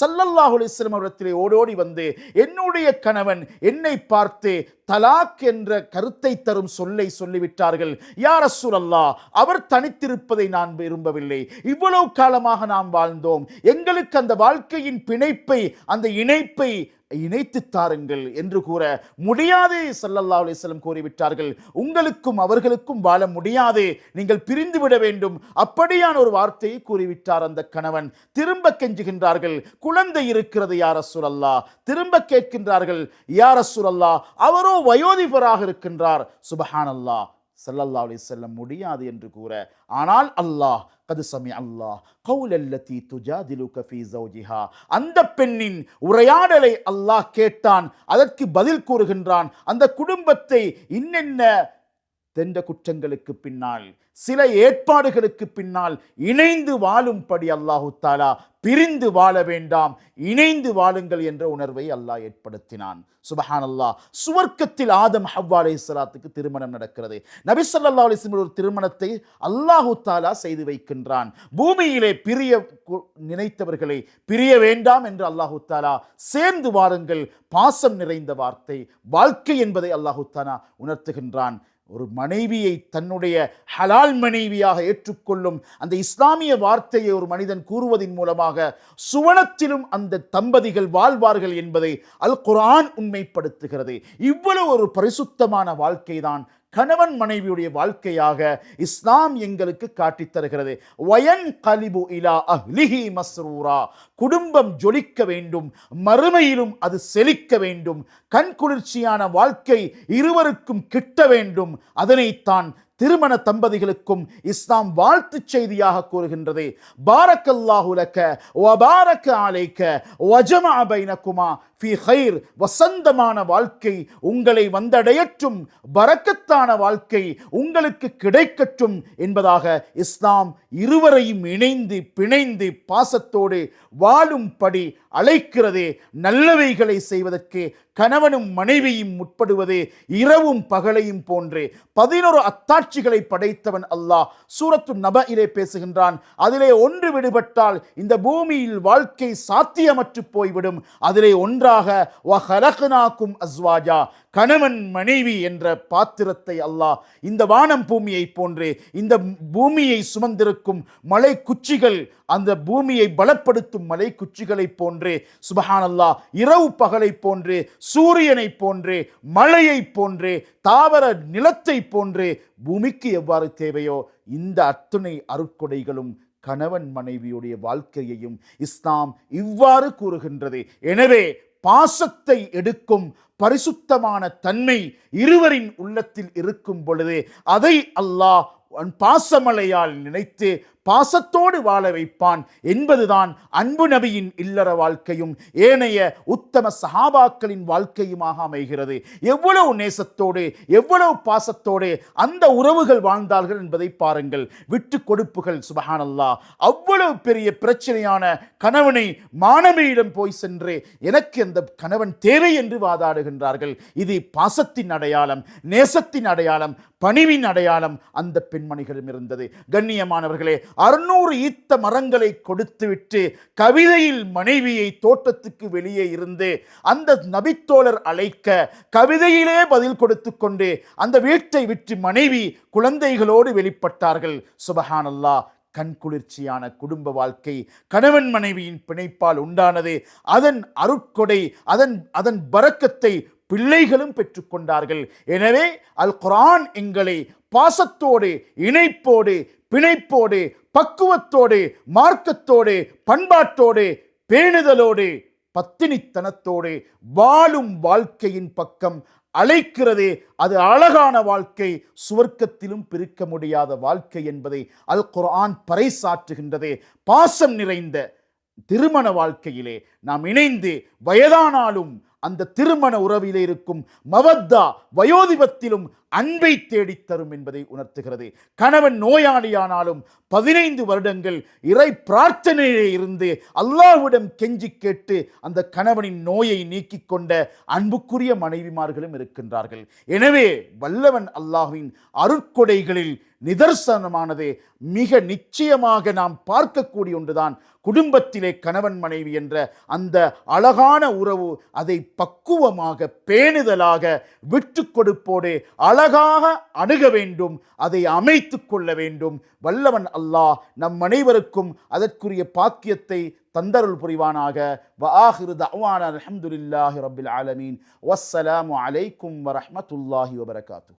Speaker 7: ஸல்லல்லாஹு அலைஹி வஸல்லம் இடத்திலே ஓடோடி வந்து, என்னுடைய கணவன் என்னை பார்த்து தலாக் என்ற கருத்தை தரும் சொல்லை சொல்லிவிட்டார்கள். யா ரசூலல்லாஹ், அவர் தனித்திருப்பதை நான் விரும்பவில்லை. இவ்வளவு காலமாக நாம் வாழ்ந்தோம், எங்களுக்கு அந்த வாழ்க்கையின் பிணைப்பை, அந்த இணைப்பை இணைத்து தாருங்கள் என்று கூற முடியாது. ஸல்லல்லாஹு அலைஹி வஸல்லம் கூறிவிட்டார்கள், உங்களுக்கும் அவர்களுக்கும் வாழ முடியாது, நீங்கள் பிரிந்து விட வேண்டும். அப்படியான ஒரு வார்த்தையை கூறிவிட்டார் அந்த கணவன். திரும்ப கெஞ்சுகின்றார்கள், குழந்தை இருக்கிறது யா ரசூலல்லாஹ். திரும்ப கேட்கின்றார்கள், யா ரசூலல்லாஹ், அவரோ வயோதிபராக இருக்கின்றார். சுப்ஹானல்லாஹ், ஸல்லல்லாஹு அலைஹி வஸல்லம் முடியாது என்று கூற, ஆனால் அல்லாஹ் கது சமிஅ அல்லாஹ் கௌலல்லதி துஜாதிலுக ஃபீ ஸௌஜிஹா, அந்த பெண்ணின் உரையாடலை அல்லாஹ் கேட்டான், அதற்கு பதில் கூறுகின்றான். அந்த குடும்பத்தை இன்னென்ன தெண்ட குற்றங்களுக்கு பின்னால், சில ஏற்பாடுகளுக்கு பின்னால் இணைந்து வாழும்படி அல்லாஹு தஆலா பிரிந்து வாழ வேண்டாம், இணைந்து வாழுங்கள் என்ற உணர்வை அல்லாஹ் ஏற்படுத்தினான். சுப்ஹானல்லாஹ், சுவர்க்கத்தில் ஆதம் ஹவ்வா அலைஹிஸ்ஸலாத்துக்கு திருமணம் நடக்கிறது. நபி ஸல்லல்லாஹு அலைஹி வஸல்லம் ஒரு திருமணத்தை அல்லாஹு தஆலா செய்து வைக்கின்றான். பூமியிலே பிரிய நினைத்தவர்களை பிரிய வேண்டாம் என்று அல்லாஹு தஆலா சேர்ந்து வாருங்கள், பாசம் நிறைந்த வார்த்தை வாழ்க்கை என்பதை அல்லாஹு தஆலா உணர்த்துகின்றான். ஒரு மனைவியை தன்னுடைய ஹலால் மனைவியாக ஏற்றுக்கொள்ளும் அந்த இஸ்லாமிய வார்த்தையை ஒரு மனிதன் கூறுவதன் மூலமாக சுவனத்திலும் அந்த தம்பதிகள் வாழ்வார்கள் என்பதை அல் குர்ஆன் உண்மைப்படுத்துகிறது. இவ்வளவு ஒரு பரிசுத்தமான வாழ்க்கைதான் கணவன் மனைவியுடைய வாழ்க்கையாக இஸ்லாம் எங்களுக்கு காட்டித் தருகிறது. வயன் கலிபு இலா அஹ்லிஹி மஸ்ரூரா, குடும்பம் ஜொலிக்க வேண்டும், மறுமையிலும் அது செழிக்க வேண்டும், கண் குளிர்ச்சியான வாழ்க்கை இருவருக்கும் கிட்ட வேண்டும். அதனைத்தான் திருமண தம்பதிகளுக்கும் இஸ்லாம் வாழ்த்து செய்தியாக கூறுகின்றது. பாரக்கல்லாஹு லக வ பாரக அலைக வ ஜமஅ பைனகுமா ஃபீ கைர், வசந்தமான வாழ்க்கை உங்களை வந்தடையற்றும், பரக்கத்தான வாழ்க்கை உங்களுக்கு கிடைக்கட்டும் என்பதாக இஸ்லாம் இருவரையும் இணைந்து பிணைந்து பாசத்தோடு வாழும்படி அழைக்கிறது. நல்லவைகளை செய்வதற்கு கணவனும் மனைவியும் முற்படுவது இரவும் பகலையும் போன்று 11 அத்தாட்சிகளை படைத்தவன் அல்லாஹ் சூரத்து நபஇலே பேசுகின்றான். அதிலே ஒன்று விடுபட்டால் இந்த பூமியில் வாழ்க்கை சாத்தியமற்று போய்விடும். அதிலே ஒன்றாக வஹலக்னாக்கும் அஸ்வாஜா, கணவன் மனைவி என்ற பாத்திரத்தை அல்லாஹ் இந்த வானம் பூமியை போன்று, இந்த பூமியை சுமந்திருக்கும் மலை குச்சிகள், அந்த பூமியை பலப்படுத்தும் மலை குச்சிகளை போன்று, சுபஹானல்லாஹ், இரவு பகலை போன்று, சூரியனை போன்று, மழையை போன்று, தாவர நிலத்தை போன்று பூமிக்கு எவ்வாறு தேவையோ இந்த அத்துணை அருட்கொடைகளும் கணவன் மனைவியுடைய வாழ்க்கையையும் இஸ்லாம் இவ்வாறு கூறுகின்றது. எனவே பாசத்தை எடுக்கும் பரிசுத்தமான தன்மை இருவரின் உள்ளத்தில் இருக்கும் பொழுது அதை அல்லாஹ் பாசமலையால் நினைத்து பாசத்தோடு வாழ வைப்பான் என்பதுதான் அன்பு நபியின் இல்லற வாழ்க்கையும் ஏனைய உத்தம சஹாபாக்களின் வாழ்க்கையுமாக அமைகிறது. எவ்வளவு நேசத்தோடு எவ்வளவு பாசத்தோடு அந்த உறவுகள் வாழ்ந்தார்கள் என்பதை பாருங்கள். விட்டு கொடுப்புகள், சுபஹானல்லாஹ். அவ்வளவு பெரிய பிரச்சனையான கணவனை மாணவியிடம் போய் சென்று எனக்கு அந்த கணவன் தேவை என்று வாதாடுகின்றார்கள். இது பாசத்தின் அடையாளம், நேசத்தின் அடையாளம், பணிவின் அடையாளம் அந்த பெண்மணிகளும் இருந்தது. கண்ணியமானவர்களே, 600 ஈத்த மரங்களை கொடுத்துவிட்டு கவிதையில் மனைவியை தோட்டத்துக்கு வெளியே இருந்து அந்த நபித்தோழர் அழைக்க கவிதையிலே பதில் கொடுத்து கொண்டு அந்த வீட்டை விட்டு மனைவி குழந்தைகளோடு வெளிப்பட்டார்கள். சுபஹானல்லாஹ். கண்குளிர்ச்சியான குடும்ப வாழ்க்கை கணவன் மனைவியின் பிணைப்பால் உண்டானது. அதன் அருட்கொடை, அதன் பரக்கத்தை பிள்ளைகளும் பெற்றுக்கொண்டார்கள். எனவே அல் குர்ஆன் எங்களை பாசத்தோடு, இணைப்போடு, பிணைப்போடு, பக்குவத்தோடு, மார்க்கத்தோடு, பண்பாட்டோடு, பேணுதலோடு, பத்தினித்தனத்தோடு வாழும் வாழ்க்கையின் பக்கம் அழைக்கிறது. அது அழகான வாழ்க்கை, சுவர்க்கத்திலும் பிரிக்க முடியாத வாழ்க்கை என்பதை அல் குர்ஆன் பறைசாற்றுகின்றது. பாசம் நிறைந்த திருமண வாழ்க்கையிலே நாம் இணைந்து வயதானாலும் அந்த திருமண உறவிலே இருக்கும் மவத்தா வயோதிபத்திலும் அன்பை தேடித்தரும் என்பதை உணர்த்துகிறது. கணவன் நோயாளியானாலும் 15 வருடங்கள் இறை பிரார்த்தனையிலே இருந்து அல்லாஹ்விடம் கெஞ்சி கேட்டு அந்த கணவனின் நோயை நீக்கிக் கொண்ட அன்புக்குரிய மனைவிமார்களும் இருக்கின்றார்கள். எனவே வல்லவன் அல்லாஹ்வின் அருட்கொடைகளில் நிதர்சனமானது மிக நிச்சயமாக நாம் பார்க்கக்கூடிய ஒன்றுதான் குடும்பத்திலே கணவன் மனைவி என்ற அந்த அழகான உறவு. அதை பக்குவமாக, பேணுதலாக, விட்டு கொடுப்போடு அழகாக அணுக வேண்டும், அதை அமைத்து கொள்ள வேண்டும். வல்லவன் அல்லாஹ் நம் அனைவருக்கும் அதற்குரிய பாக்கியத்தை தந்தருள் புரிவானாக. வஆகிரு தஅவானா அல்ஹம்துலில்லாஹி ரப்பில் ஆலமீன். வஸ்ஸலாமு அலைக்கும் வரஹ்மத்துல்லாஹி வபரகாத்துஹு.